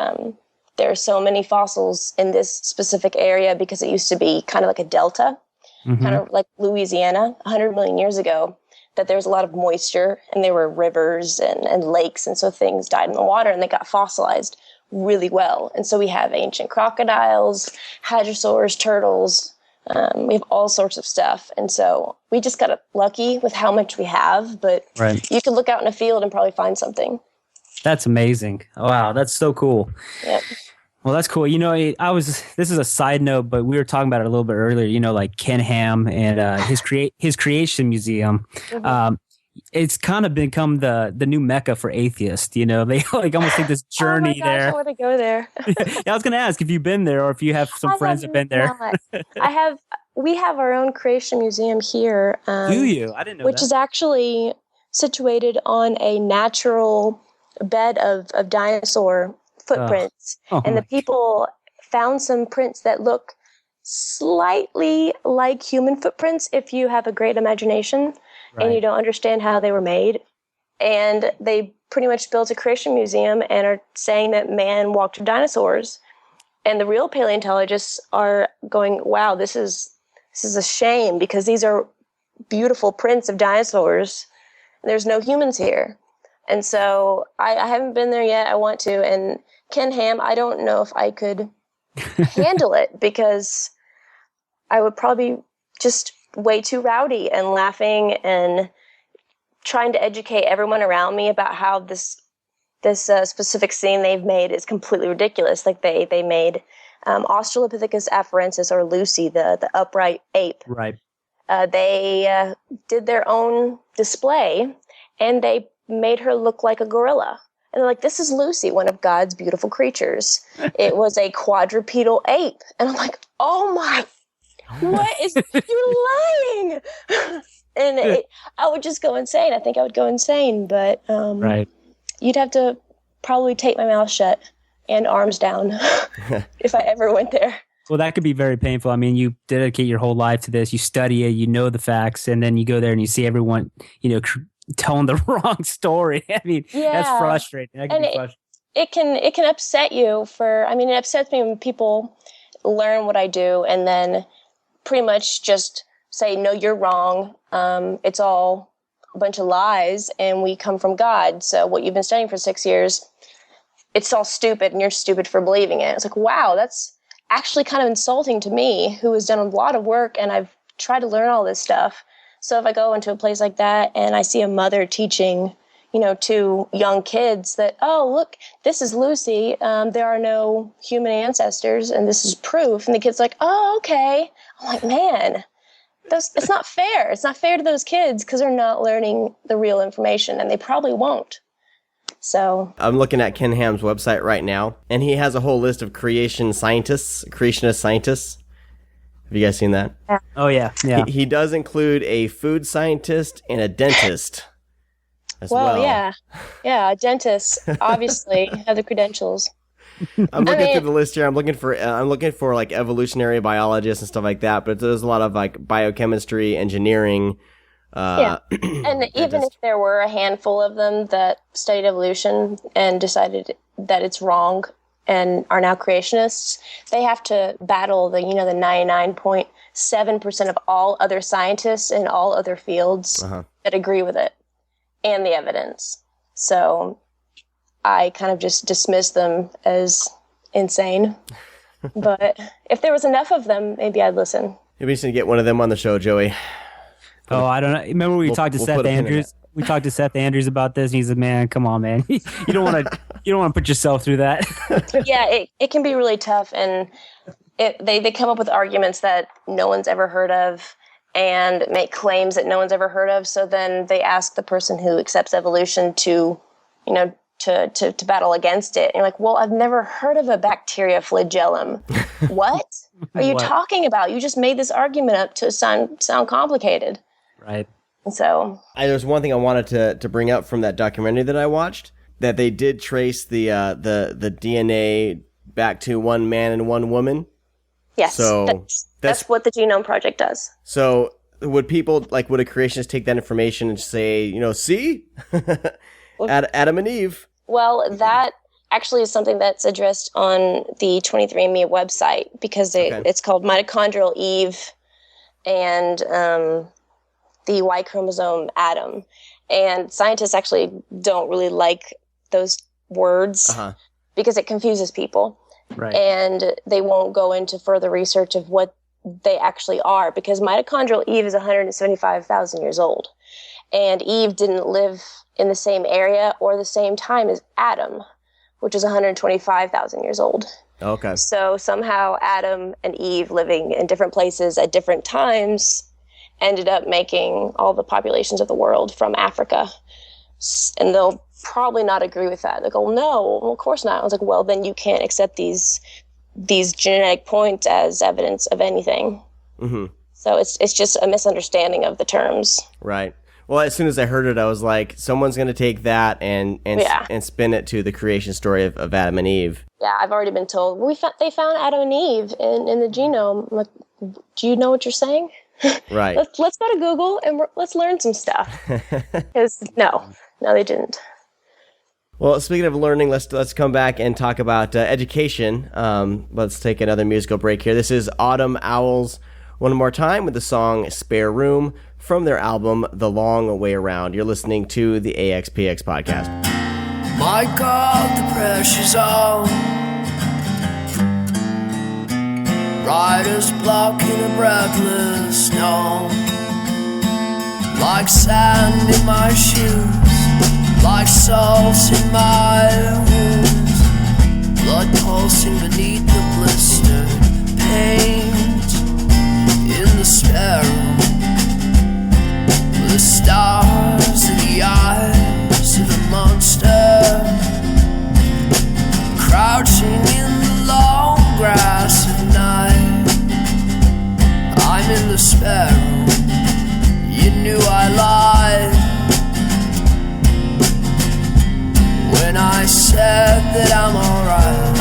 there are so many fossils in this specific area because it used to be kind of like a delta, kind of like Louisiana 100 million years ago, that there was a lot of moisture and there were rivers and lakes. And so things died in the water and they got fossilized really well. And so we have ancient crocodiles, hadrosaurs, turtles. We have all sorts of stuff. And so we just got lucky with how much we have. But you could look out in a field and probably find something. That's amazing. Wow, that's so cool. Yep. Well, that's cool. This is a side note, but we were talking about it a little bit earlier, like Ken Ham and his creation museum. It's kind of become the new mecca for atheists. They like almost take this journey there. I want to go there. Yeah, I was going to ask if you've been there or if you have some friends that have been there. We have our own creation museum here. Do you? I didn't know which that. Is actually situated on a natural bed of dinosaur footprints. And the people found some prints that look slightly like human footprints if you have a great imagination and you don't understand how they were made. And they pretty much built a creation museum and are saying that man walked with dinosaurs. And the real paleontologists are going, wow, this is a shame, because these are beautiful prints of dinosaurs. There's no humans here. And so I haven't been there yet. I want to. And Ken Ham, I don't know if I could handle it, because I would probably be just way too rowdy and laughing and trying to educate everyone around me about how this specific scene they've made is completely ridiculous. Like they made Australopithecus afarensis, or Lucy, the upright ape. Right. They did their own display, and they made her look like a gorilla. And they're like, this is Lucy, one of God's beautiful creatures. It was a quadrupedal ape. And I'm like, oh my, what is, you're lying. And I would just go insane. I think I would go insane. But you'd have to probably tape my mouth shut and arms down if I ever went there. Well, that could be very painful. I mean, you dedicate your whole life to this. You study it, you know the facts, and then you go there and you see everyone, telling the wrong story. I mean, that's frustrating. That can be frustrating. It can upset you it upsets me when people learn what I do and then pretty much just say, no, you're wrong. It's all a bunch of lies and we come from God. So what you've been studying for 6 years, it's all stupid and you're stupid for believing it. It's like, wow, that's actually kind of insulting to me, who has done a lot of work and I've tried to learn all this stuff. So if I go into a place like that and I see a mother teaching, to young kids that, oh, look, this is Lucy. There are no human ancestors and this is proof. And the kid's like, oh, okay. I'm like, man, it's not fair. It's not fair to those kids because they're not learning the real information and they probably won't. So I'm looking at Ken Ham's website right now, and he has a whole list of creationist scientists. Have you guys seen that? Oh, yeah. He does include a food scientist and a dentist as well. Yeah, a dentist obviously have the credentials. I'm looking through the list here. I'm looking for like evolutionary biologists and stuff like that, but there's a lot of like biochemistry, engineering. And even if there were a handful of them that studied evolution and decided that it's wrong and are now creationists, they have to battle the 99.7% of all other scientists in all other fields that agree with it and the evidence. So I kind of just dismiss them as insane. But if there was enough of them, maybe I'd listen. Maybe we should get one of them on the show, Joey. Oh, I don't know. Remember we talked to Seth Andrews? We talked to Seth Andrews about this, and he said, "Man, come on, man. you don't want to put yourself through that." Yeah, it can be really tough, and they come up with arguments that no one's ever heard of, and make claims that no one's ever heard of. So then they ask the person who accepts evolution to battle against it. And you're like, well, I've never heard of a bacteria flagellum. What are you talking about? You just made this argument up to sound complicated. Right. And so there's one thing I wanted to bring up from that documentary that I watched, that they did trace the DNA back to one man and one woman. Yes. So that's what the Genome Project does. So would a creationist take that information and say, see? Adam and Eve. Well, that actually is something that's addressed on the 23andMe website, because it's called Mitochondrial Eve and the Y chromosome Adam. And scientists actually don't really like those words because it confuses people. Right. And they won't go into further research of what they actually are, because mitochondrial Eve is 175,000 years old. And Eve didn't live in the same area or the same time as Adam, which is 125,000 years old. Okay. So somehow Adam and Eve living in different places at different times ended up making all the populations of the world from Africa. And they'll probably not agree with that. They'll go, no, well, of course not. I was like, well, then you can't accept these genetic points as evidence of anything. Mm-hmm. So it's just a misunderstanding of the terms. Right. Well, as soon as I heard it, I was like, someone's going to take that and spin it to the creation story of Adam and Eve. Yeah, I've already been told, they found Adam and Eve in the genome. I'm like, do you know what you're saying? Right. Let's go to Google and let's learn some stuff. Because no, they didn't. Well, speaking of learning, let's come back and talk about education. Let's take another musical break here. This is Autumn Owls one more time with the song Spare Room from their album The Long Way Around. You're listening to the AxPx podcast. My God, the pressure's on. Riders blocking a breathless snow. Like sand in my shoes, like salt in my wounds, blood pulsing beneath the blistered paint. In the spare room, the stars in the eyes of a monster, crouching in the long grass of night. I'm in the spare room, you knew I lied when I said that I'm alright.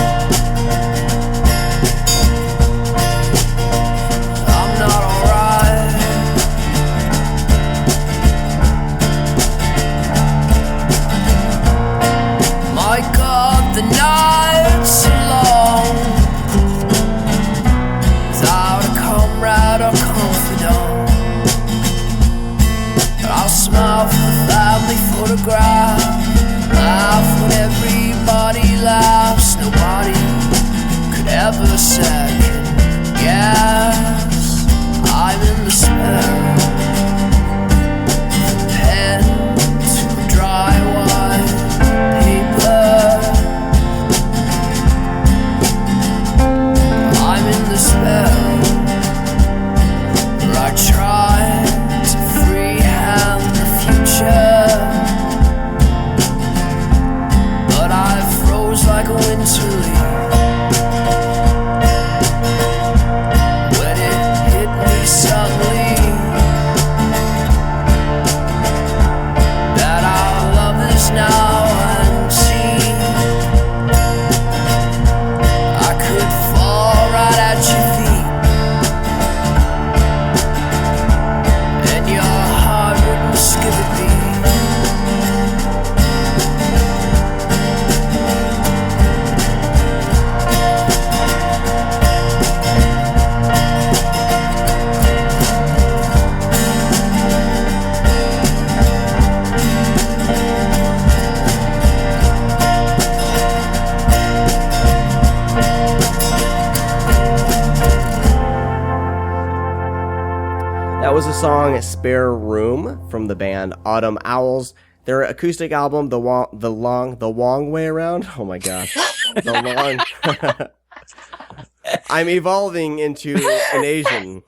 That was the song Spare Room from the band Autumn Owls. Their acoustic album, The Long Way Around. Oh my gosh. The Long... I'm evolving into an Asian.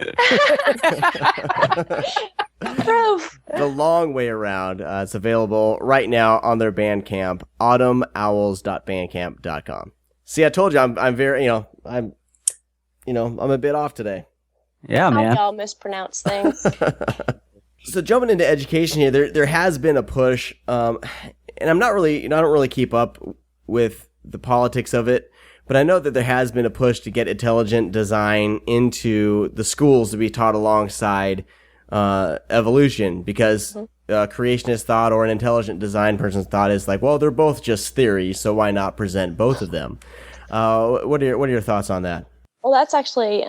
The Long Way Around. It's available right now on their Bandcamp, autumnowls.bandcamp.com. See, I told you I'm very, I'm a bit off today. Yeah, man. I'll mispronounce things. So jumping into education here, there has been a push, and I don't really keep up with the politics of it, but I know that there has been a push to get intelligent design into the schools to be taught alongside evolution, because creationist thought or an intelligent design person's thought is like, well, they're both just theories, so why not present both of them? What are your thoughts on that? Well, that's actually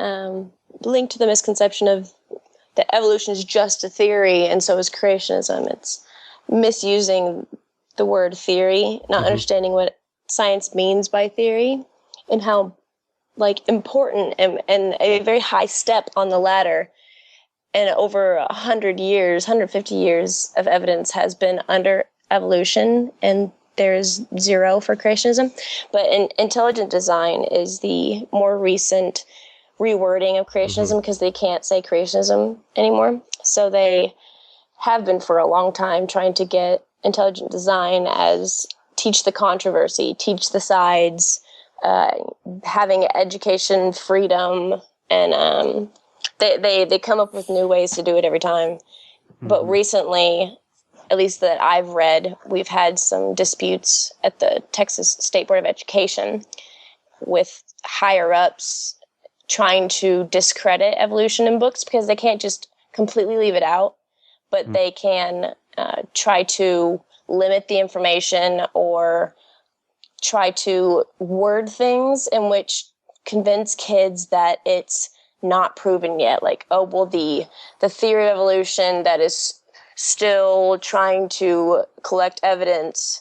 linked to the misconception of that evolution is just a theory, and so is creationism. It's misusing the word theory, not understanding what science means by theory, and how important and a very high step on the ladder. And over 150 years of evidence has been under evolution, and there's 0 for creationism. But intelligent design is the more recent rewording of creationism, because they can't say creationism anymore. So they have been for a long time trying to get intelligent design as teach the controversy, teach the sides, having education freedom, and they come up with new ways to do it every time. But recently, at least that I've read, we've had some disputes at the Texas State Board of Education with higher ups trying to discredit evolution in books, because they can't just completely leave it out, but they can try to limit the information or try to word things in which convince kids that it's not proven yet. Like, oh, well, the theory of evolution that is still trying to collect evidence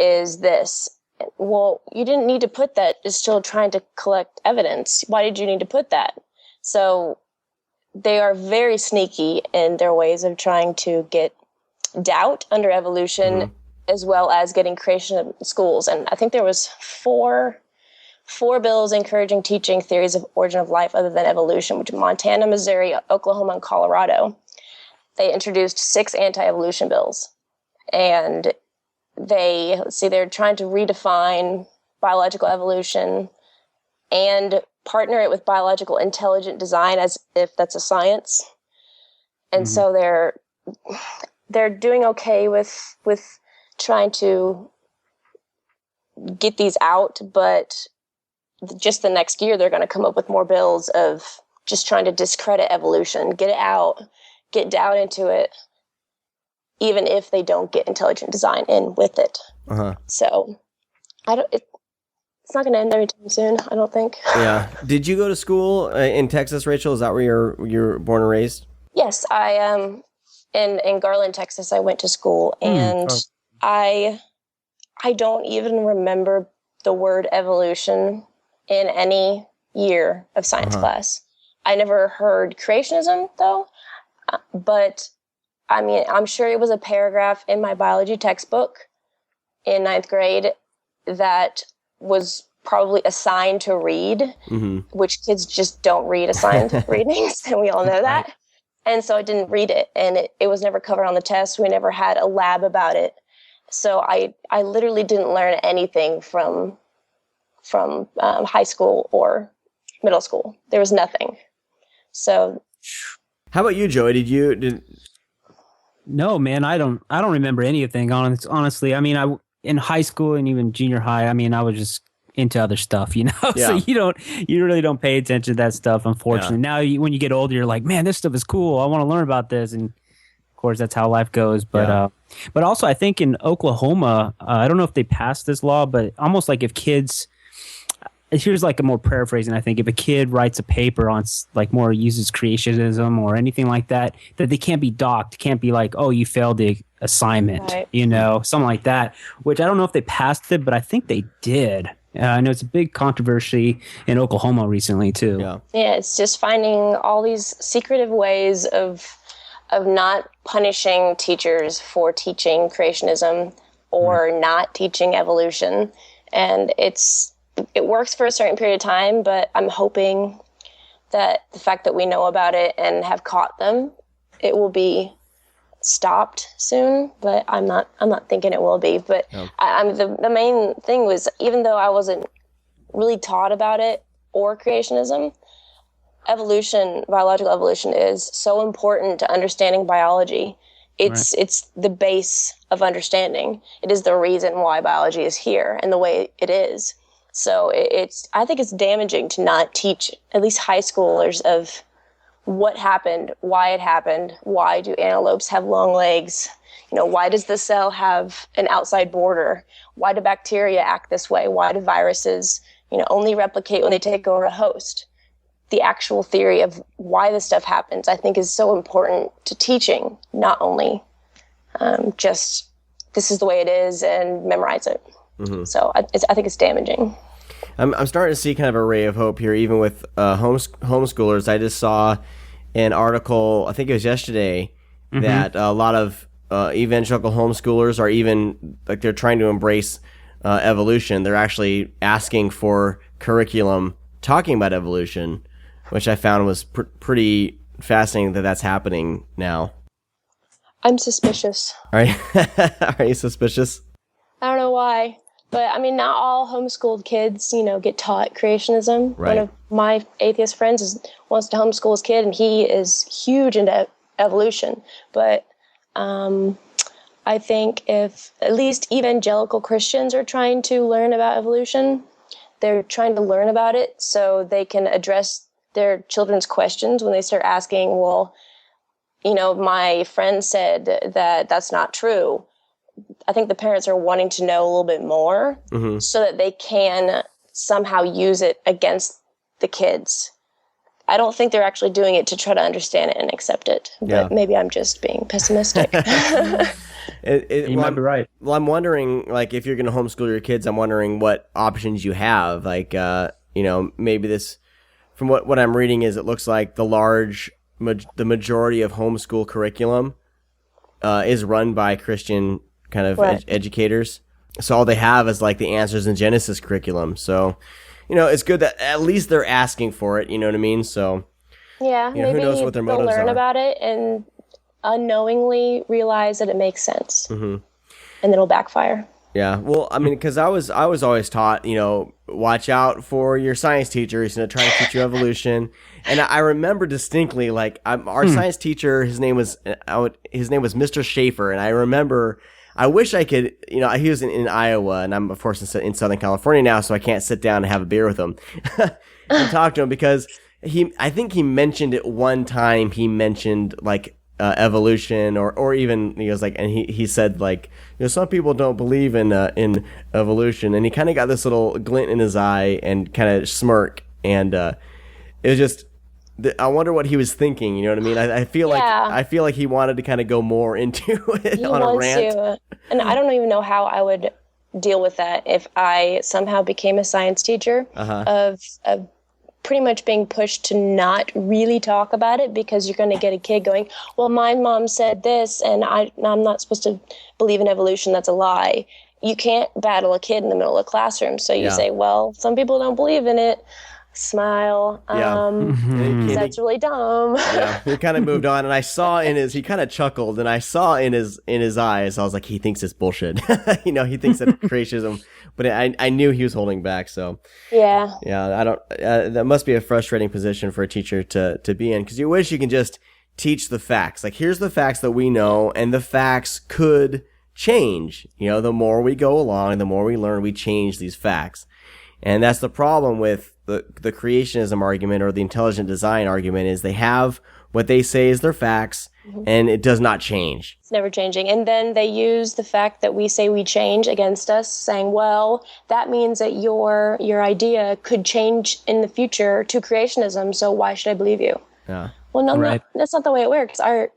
is this. Well, you didn't need to put that is still trying to collect evidence. Why did you need to put that? So they are very sneaky in their ways of trying to get doubt under evolution, as well as getting creation in schools. And I think there was four bills encouraging teaching theories of origin of life other than evolution, which Montana, Missouri, Oklahoma, and Colorado. They introduced 6 anti-evolution bills. And they're trying to redefine biological evolution and partner it with biological intelligent design as if that's a science. And so they're doing okay with trying to get these out, but just the next year they're going to come up with more bills of just trying to discredit evolution, get it out, get down into it, even if they don't get intelligent design in with it. So it's not going to end anytime soon, I don't think. Yeah. Did you go to school in Texas, Rachel? Is that where you're born and raised? Yes, I am. In Garland, Texas, I went to school, and I don't even remember the word evolution in any year of science class. I never heard creationism, though, but I mean, I'm sure it was a paragraph in my biology textbook in 9th grade that was probably assigned to read, which kids just don't read assigned readings, and we all know that. And so I didn't read it, and it was never covered on the test. We never had a lab about it. So I literally didn't learn anything from high school or middle school. There was nothing. So, how about you, Joey? No, man, I don't remember anything. Honestly, I mean, in high school and even junior high, I mean, I was just into other stuff, you know. So you really don't pay attention to that stuff, unfortunately. Now, when you get older, you're like, man, this stuff is cool. I want to learn about this, and of course, that's how life goes. But but also, I think in Oklahoma, I don't know if they passed this law, but almost like if kids. Here's like a more paraphrasing. I think if a kid writes a paper on like more uses creationism or anything like that, that they can't be docked, can't be like, oh, you failed the assignment, you know, something like that. Which I don't know if they passed it, but I think they did. I know it's a big controversy in Oklahoma recently too. Yeah, it's just finding all these secretive ways of of not punishing teachers for teaching creationism or not teaching evolution. And it works for a certain period of time, but I'm hoping that the fact that we know about it and have caught them, it will be stopped soon. But I'm not thinking it will be. But the main thing was, even though I wasn't really taught about it or creationism, evolution, biological evolution, is so important to understanding biology. It's the base of understanding. It is the reason why biology is here and the way it is. So I think it's damaging to not teach at least high schoolers of what happened, why it happened, why do antelopes have long legs, why does the cell have an outside border, why do bacteria act this way, why do viruses, only replicate when they take over a host. The actual theory of why this stuff happens, I think, is so important to teaching, not only just this is the way it is and memorize it. Mm-hmm. So I think it's damaging. I'm starting to see kind of a ray of hope here, even with homeschoolers. I just saw an article, I think it was yesterday, that a lot of evangelical homeschoolers are even, like, they're trying to embrace evolution. They're actually asking for curriculum talking about evolution, which I found was pretty fascinating that that's happening now. I'm suspicious. Are you suspicious? I don't know why, but I mean, not all homeschooled kids, get taught creationism. Right. One of my atheist friends wants to homeschool his kid, and he is huge into evolution. But I think if at least evangelical Christians are trying to learn about evolution, they're trying to learn about it so they can address their children's questions when they start asking, well, my friend said that that's not true. I think the parents are wanting to know a little bit more so that they can somehow use it against the kids. I don't think they're actually doing it to try to understand it and accept it, but maybe I'm just being pessimistic. You might be right. Well, I'm wondering, like, if you're going to homeschool your kids, I'm wondering what options you have. Like, maybe this, from what I'm reading, is it looks like the majority of homeschool curriculum is run by Christian kind of educators. So all they have is like the Answers in Genesis curriculum. So, it's good that at least they're asking for it. You know what I mean? So yeah, maybe who knows what their motives they'll learn are. about it and unknowingly realize that it makes sense, and then it'll backfire. Yeah, well, I mean, because I was always taught, watch out for your science teacher. He's going to try to teach you evolution. And I remember distinctly, like, our science teacher, his name was Mr. Schaefer, and I remember, I wish I could, he was in Iowa, and I'm, of course, in Southern California now, so I can't sit down and have a beer with him and talk to him, because I think he mentioned it one time. He mentioned, like, evolution, or even he goes like, and he said, like, some people don't believe in evolution, and he kind of got this little glint in his eye and kind of smirk, and it was just, I wonder what he was thinking. You know what I mean? I feel like he wanted to kind of go more into it on a rant. And I don't even know how I would deal with that if I somehow became a science teacher of pretty much being pushed to not really talk about it, because you're going to get a kid going, well, my mom said this, and I'm not supposed to believe in evolution. That's a lie. You can't battle a kid in the middle of the classroom. So you say, well, some people don't believe in it. Smile. That's really dumb. Yeah, he kind of moved on, and I saw he kind of chuckled, and I saw in his eyes, I was like, he thinks it's bullshit. He thinks that creationism, but I knew he was holding back. So yeah, I don't. That must be a frustrating position for a teacher to be in, because you wish you can just teach the facts. Like, here's the facts that we know, and the facts could change. The more we go along, the more we learn, we change these facts. And that's the problem with the creationism argument or the intelligent design argument, is they have what they say is their facts, and it does not change. It's never changing. And then they use the fact that we say we change against us, saying, well, that means that your idea could change in the future to creationism, so why should I believe you? Yeah. Well, no, that's not the way it works. Our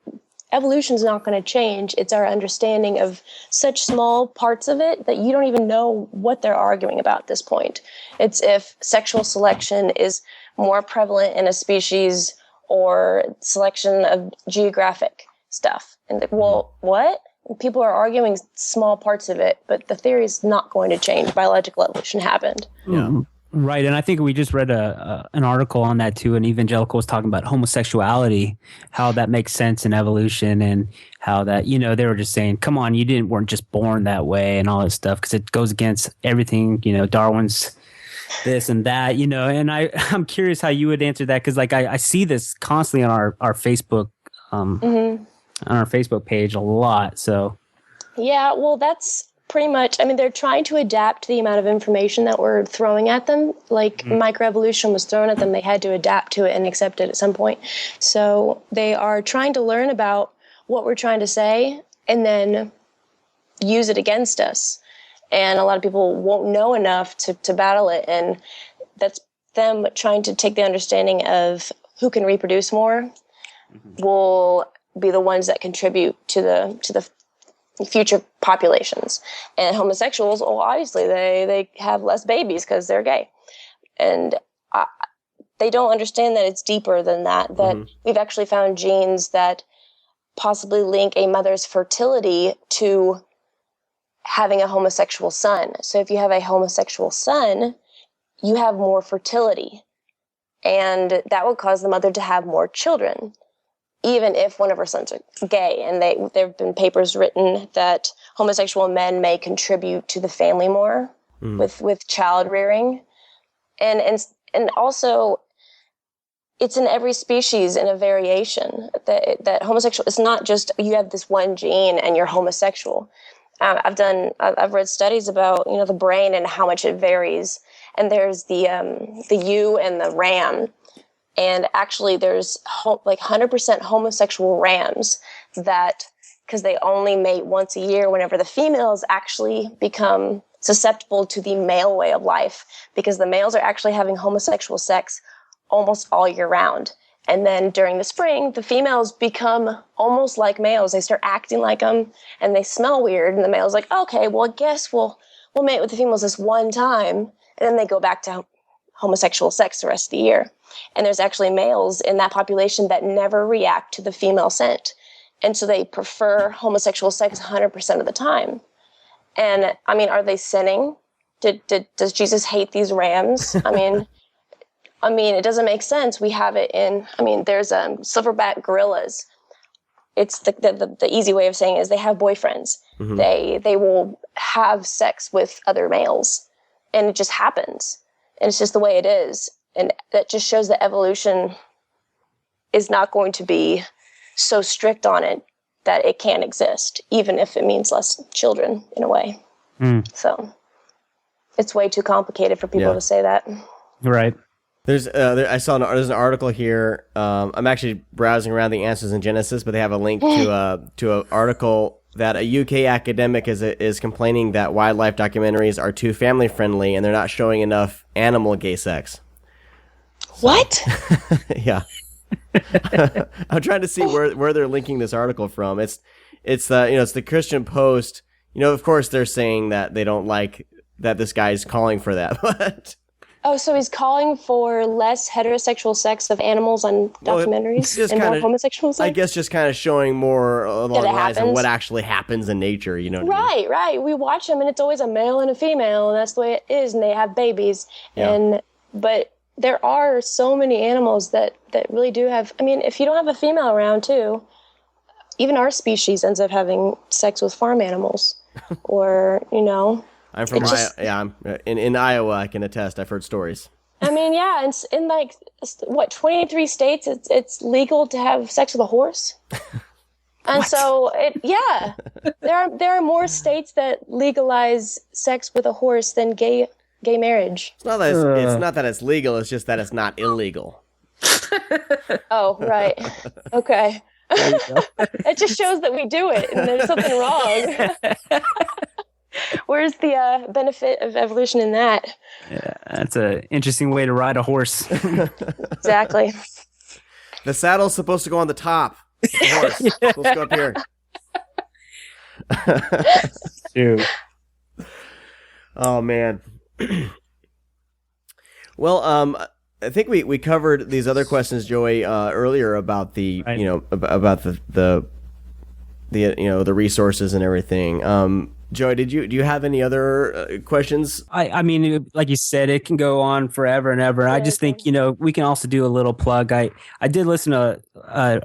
evolution is not going to change. It's our understanding of such small parts of it that you don't even know what they're arguing about at this point. It's if sexual selection is more prevalent in a species, or selection of geographic stuff. And like, well, what? People are arguing small parts of it, but the theory is not going to change. Biological evolution happened. Yeah. Right. And I think we just read an article on that too. An evangelical was talking about homosexuality, how that makes sense in evolution, and how that, they were just saying, come on, weren't just born that way and all that stuff, because it goes against everything, Darwin's this and that, and I'm curious how you would answer that. Cause like, I see this constantly on our Facebook, on our Facebook page a lot. So. Yeah, well, that's pretty much, they're trying to adapt to the amount of information that we're throwing at them. Like microevolution was thrown at them. They had to adapt to it and accept it at some point. So they are trying to learn about what we're trying to say and then use it against us. And a lot of people won't know enough to battle it. And that's them trying to take the understanding of who can reproduce more will be the ones that contribute to the future populations. And homosexuals, well, obviously they have less babies because they're gay. And they don't understand that it's deeper than that, we've actually found genes that possibly link a mother's fertility to having a homosexual son. So if you have a homosexual son, you have more fertility. And that would cause the mother to have more children, even if one of her sons are gay. And there have been papers written that homosexual men may contribute to the family more with child rearing. And also, it's in every species in a variation that homosexual, it's not just you have this one gene and you're homosexual. I've read studies about, the brain and how much it varies. And there's the ewe and the ram. And actually, there's like 100% homosexual rams that, because they only mate once a year, whenever the females actually become susceptible to the male way of life, because the males are actually having homosexual sex almost all year round. And then during the spring, the females become almost like males. They start acting like them, and they smell weird. And the male's like, okay, well, I guess we'll mate with the females this one time, and then they go back to homosexual sex the rest of the year. And there's actually males in that population that never react to the female scent. And so they prefer homosexual sex 100% of the time. And are they sinning? Does Jesus hate these rams? It doesn't make sense. We have it in, there's silverback gorillas. It's the easy way of saying it is they have boyfriends. They will have sex with other males, and it just happens. And it's just the way it is. And that just shows that evolution is not going to be so strict on it that it can't exist, even if it means less children in a way. So it's way too complicated for people to say that. Right. There's there's an article here. I'm actually browsing around the answers in Genesis, but they have a link to an article that a UK academic is complaining that wildlife documentaries are too family friendly and they're not showing enough animal gay sex. What? Yeah. I'm trying to see where they're linking this article from. It's the Christian Post. Of course they're saying that they don't like that this guy's calling for that, but. Oh, so he's calling for less heterosexual sex of animals on documentaries and more homosexual sex? I guess just kind of showing more along the lines of what actually happens in nature, Right. We watch them, and it's always a male and a female, and that's the way it is, and they have babies. Yeah. But there are so many animals that really do have... if you don't have a female around, too, even our species ends up having sex with farm animals. Or, I'm from Iowa. Yeah, I'm in Iowa. I can attest. I've heard stories. Yeah, it's in 23 states, it's legal to have sex with a horse. And so there are more states that legalize sex with a horse than gay marriage. It's not that it's legal. It's just that it's not illegal. Oh, right. Okay. It just shows that we do it, and there's something wrong. Where's the benefit of evolution in that? Yeah, that's an interesting way to ride a horse. Exactly. The saddle's supposed to go on the top. The horse. Supposed to go up here. Dude. Oh, man. Well, I think we covered these other questions, Joey, earlier about the, right. about the the resources and everything. Joy, do you have any other questions? I mean, like you said, it can go on forever and ever. I just think, we can also do a little plug. I did listen to I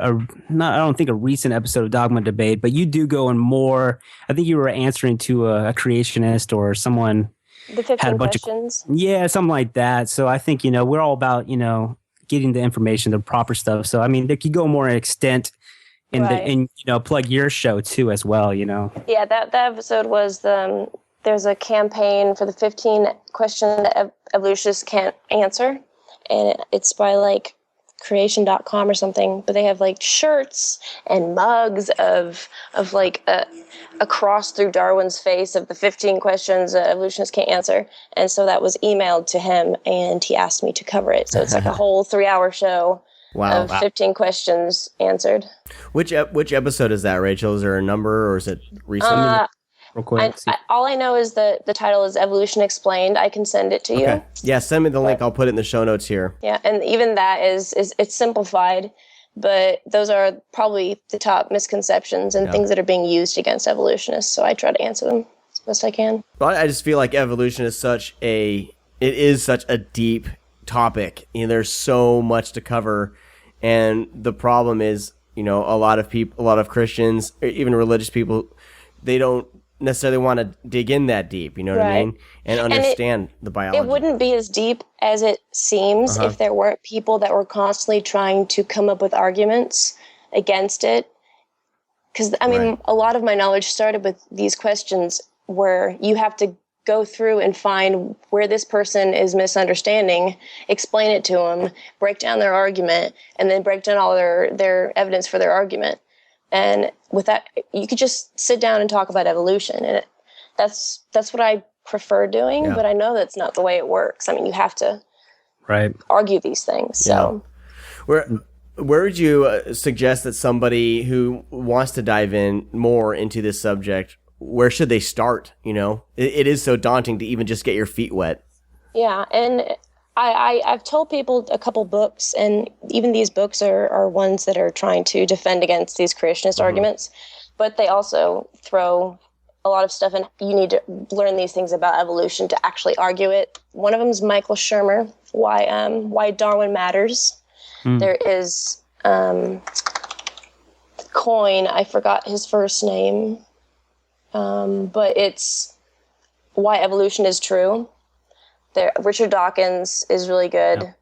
don't think a recent episode of Dogma Debate, but you do go in more. I think you were answering to a creationist or someone. The 15 questions. Something like that. So I think, we're all about, getting the information, the proper stuff. So, I mean, they could go more extent and plug your show too as well, Yeah, that episode was there's a campaign for the 15 questions that evolutionists can't answer, and it's by like creation.com or something, but they have like shirts and mugs of like a cross through Darwin's face of the 15 questions that evolutionists can't answer. And so that was emailed to him, and he asked me to cover it. So it's like a whole 3-hour show. Wow. Of 15 questions answered. Which episode is that, Rachel? Is there a number, or is it recent? Real quick. All I know is that the title is Evolution Explained. I can send it to you. Okay. Yeah, send me the link. I'll put it in the show notes here. Yeah, and even that is it's simplified, but those are probably the top misconceptions and things that are being used against evolutionists. So I try to answer them as best I can. Well, I just feel like evolution is such a deep topic. There's so much to cover, and the problem is, a lot of Christians, or even religious people, they don't necessarily want to dig in that deep, what I mean, and understand the biology. It wouldn't be as deep as it seems if there weren't people that were constantly trying to come up with arguments against it. Because a lot of my knowledge started with these questions where you have to go through and find where this person is misunderstanding, explain it to them, break down their argument, and then break down all their evidence for their argument. And with that, you could just sit down and talk about evolution. And that's what I prefer doing, but I know that's not the way it works. I mean, you have to argue these things. So where would you suggest that somebody who wants to dive in more into this subject, where should they start? It is so daunting to even just get your feet wet. Yeah, and I've told people a couple books, and even these books are ones that are trying to defend against these creationist arguments, but they also throw a lot of stuff in. You need to learn these things about evolution to actually argue it. One of them is Michael Shermer, Why Darwin Matters. There is Coyne, I forgot his first name. But it's Why Evolution is True. Richard Dawkins is really good. Yeah.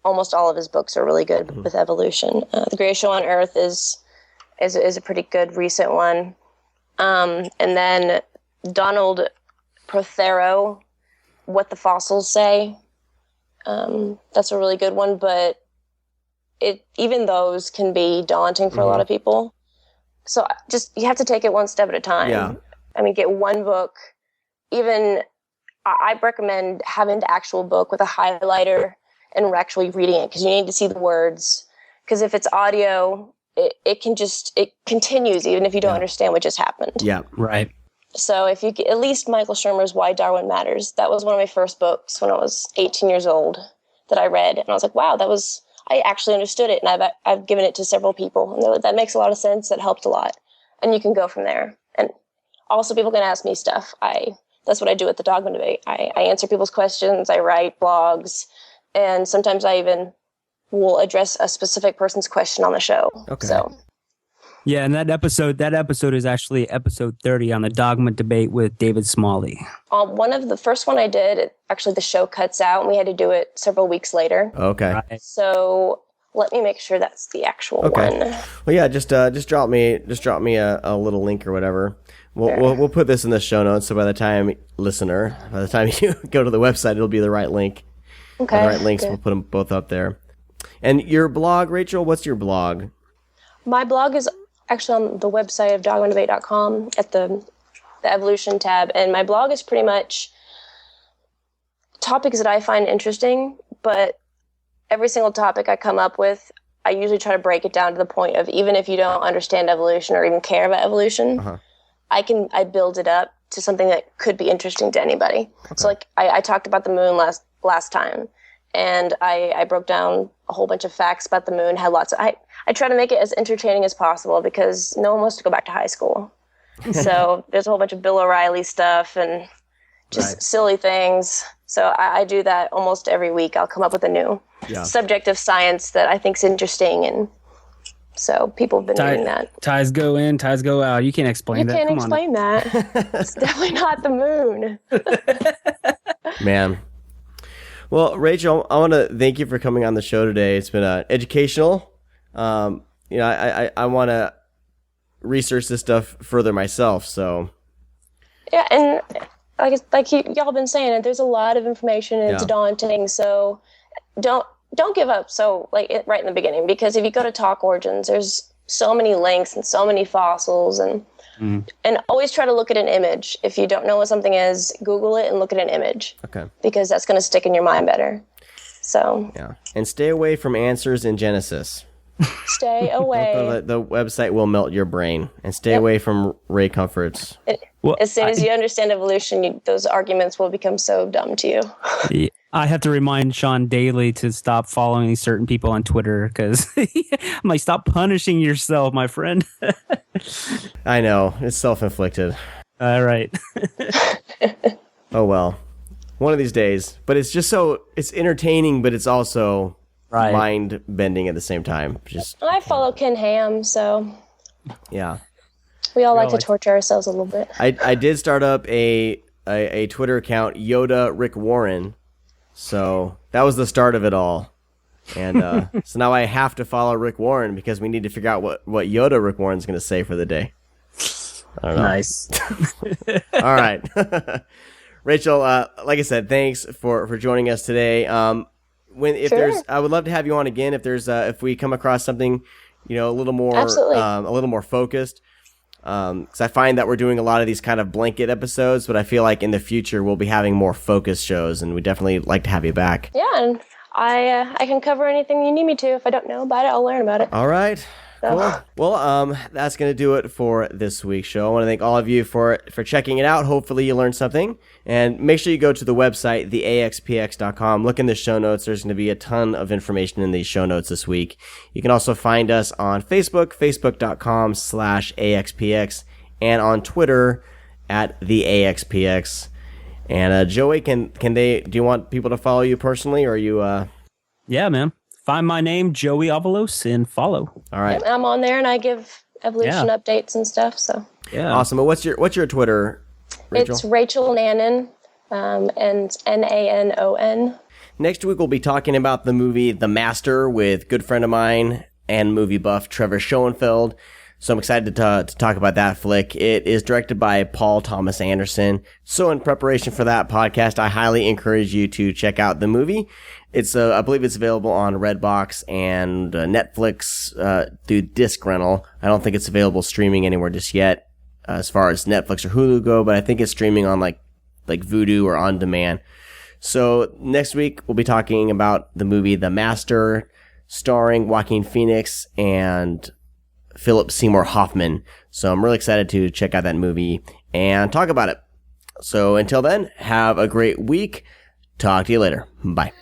Almost all of his books are really good with evolution. The Greatest Show on Earth is a pretty good recent one. And then Donald Prothero, What the Fossils Say. That's a really good one, but even those can be daunting for a lot of people. So you have to take it one step at a time. Yeah. I mean, get one book. Even I recommend having the actual book with a highlighter and actually reading it, because you need to see the words. Because if it's audio, it continues even if you don't understand what just happened. Yeah, right. So if you get at least Michael Shermer's Why Darwin Matters, that was one of my first books when I was 18 years old that I read, and I was like, wow, I actually understood it, and I've given it to several people, and they're like, that makes a lot of sense. That helped a lot, and you can go from there. And also, people can ask me stuff. That's what I do at the Dogma Debate. I answer people's questions. I write blogs, and sometimes I even will address a specific person's question on the show. Okay. So. Yeah, and that episode is actually episode 30 on the Dogma Debate with David Smalley. One of the first one I did, actually the show cuts out, and we had to do it several weeks later. Okay. Right. So let me make sure that's the actual one. Well, yeah, just drop me a little link or whatever. We'll put this in the show notes, so by the time you go to the website, it'll be the right link. Okay. The right links. We'll put them both up there. And your blog, Rachel, what's your blog? My blog is actually on the website of dogmadebate.com at the evolution tab, and my blog is pretty much topics that I find interesting, but every single topic I come up with, I usually try to break it down to the point of, even if you don't understand evolution or even care about evolution, I build it up to something that could be interesting to anybody. Okay. So like I talked about the moon last time, and I broke down a whole bunch of facts about the moon. Had lots of, I try to make it as entertaining as possible because no one wants to go back to high school. So there's a whole bunch of Bill O'Reilly stuff and just silly things. So I do that almost every week. I'll come up with a new subject of science that I think is interesting, and so people have been reading that. Ties go in, ties go out. You can't explain that. You can't explain that. It's definitely not the moon. Man. Well, Rachel, I want to thank you for coming on the show today. It's been educational. I want to research this stuff further myself. So yeah, and y'all been saying it, there's a lot of information and it's daunting. So don't give up. So right in the beginning, because if you go to Talk Origins, there's so many links and so many fossils, and always try to look at an image. If you don't know what something is, Google it and look at an image. Okay. Because that's going to stick in your mind better. So yeah, and stay away from answers in Genesis. Stay away. The website will melt your brain, and stay away from Ray Comforts. As soon as you understand evolution, those arguments will become so dumb to you. I have to remind Sean daily to stop following certain people on Twitter because I'm like, stop punishing yourself, my friend. I know. It's self-inflicted. All right. Oh, well. One of these days. But it's just it's entertaining, but it's also mind-bending at the same time. I follow Ken Ham, so... Yeah. We all like to torture ourselves a little bit. I did start up a Twitter account, Yoda Rick Warren. So that was the start of it all. And so now I have to follow Rick Warren because we need to figure out what Yoda Rick Warren's going to say for the day. I don't know. Nice. All right. Rachel, like I said, thanks for joining us today. I would love to have you on again if we come across something, a little more focused. Because I find that we're doing a lot of these kind of blanket episodes, but I feel like in the future we'll be having more focused shows, and we definitely like to have you back. Yeah, and I can cover anything you need me to. If I don't know about it, I'll learn about it. All right. Cool. Well, that's going to do it for this week's show. I want to thank all of you for checking it out. Hopefully you learned something. And make sure you go to the website, theaxpx.com. Look in the show notes. There's going to be a ton of information in these show notes this week. You can also find us on Facebook, facebook.com/AXPX, and on Twitter at theaxpx. And Joey, do you want people to follow you personally, or are you... Yeah, man. Find my name, Joey Avalos, and follow. All right. I'm on there, and I give evolution updates and stuff. So yeah, awesome. But what's your Twitter, Rachel? It's Rachel Nanon, and Nanon. Next week we'll be talking about the movie The Master with good friend of mine and movie buff Trevor Schoenfeld. So I'm excited to talk about that flick. It is directed by Paul Thomas Anderson. So in preparation for that podcast, I highly encourage you to check out the movie. It's I believe it's available on Redbox and Netflix through disc rental. I don't think it's available streaming anywhere just yet, as far as Netflix or Hulu go, but I think it's streaming on like Vudu or On Demand. So next week we'll be talking about the movie The Master, starring Joaquin Phoenix and Philip Seymour Hoffman. So I'm really excited to check out that movie and talk about it. So until then, have a great week. Talk to you later. Bye.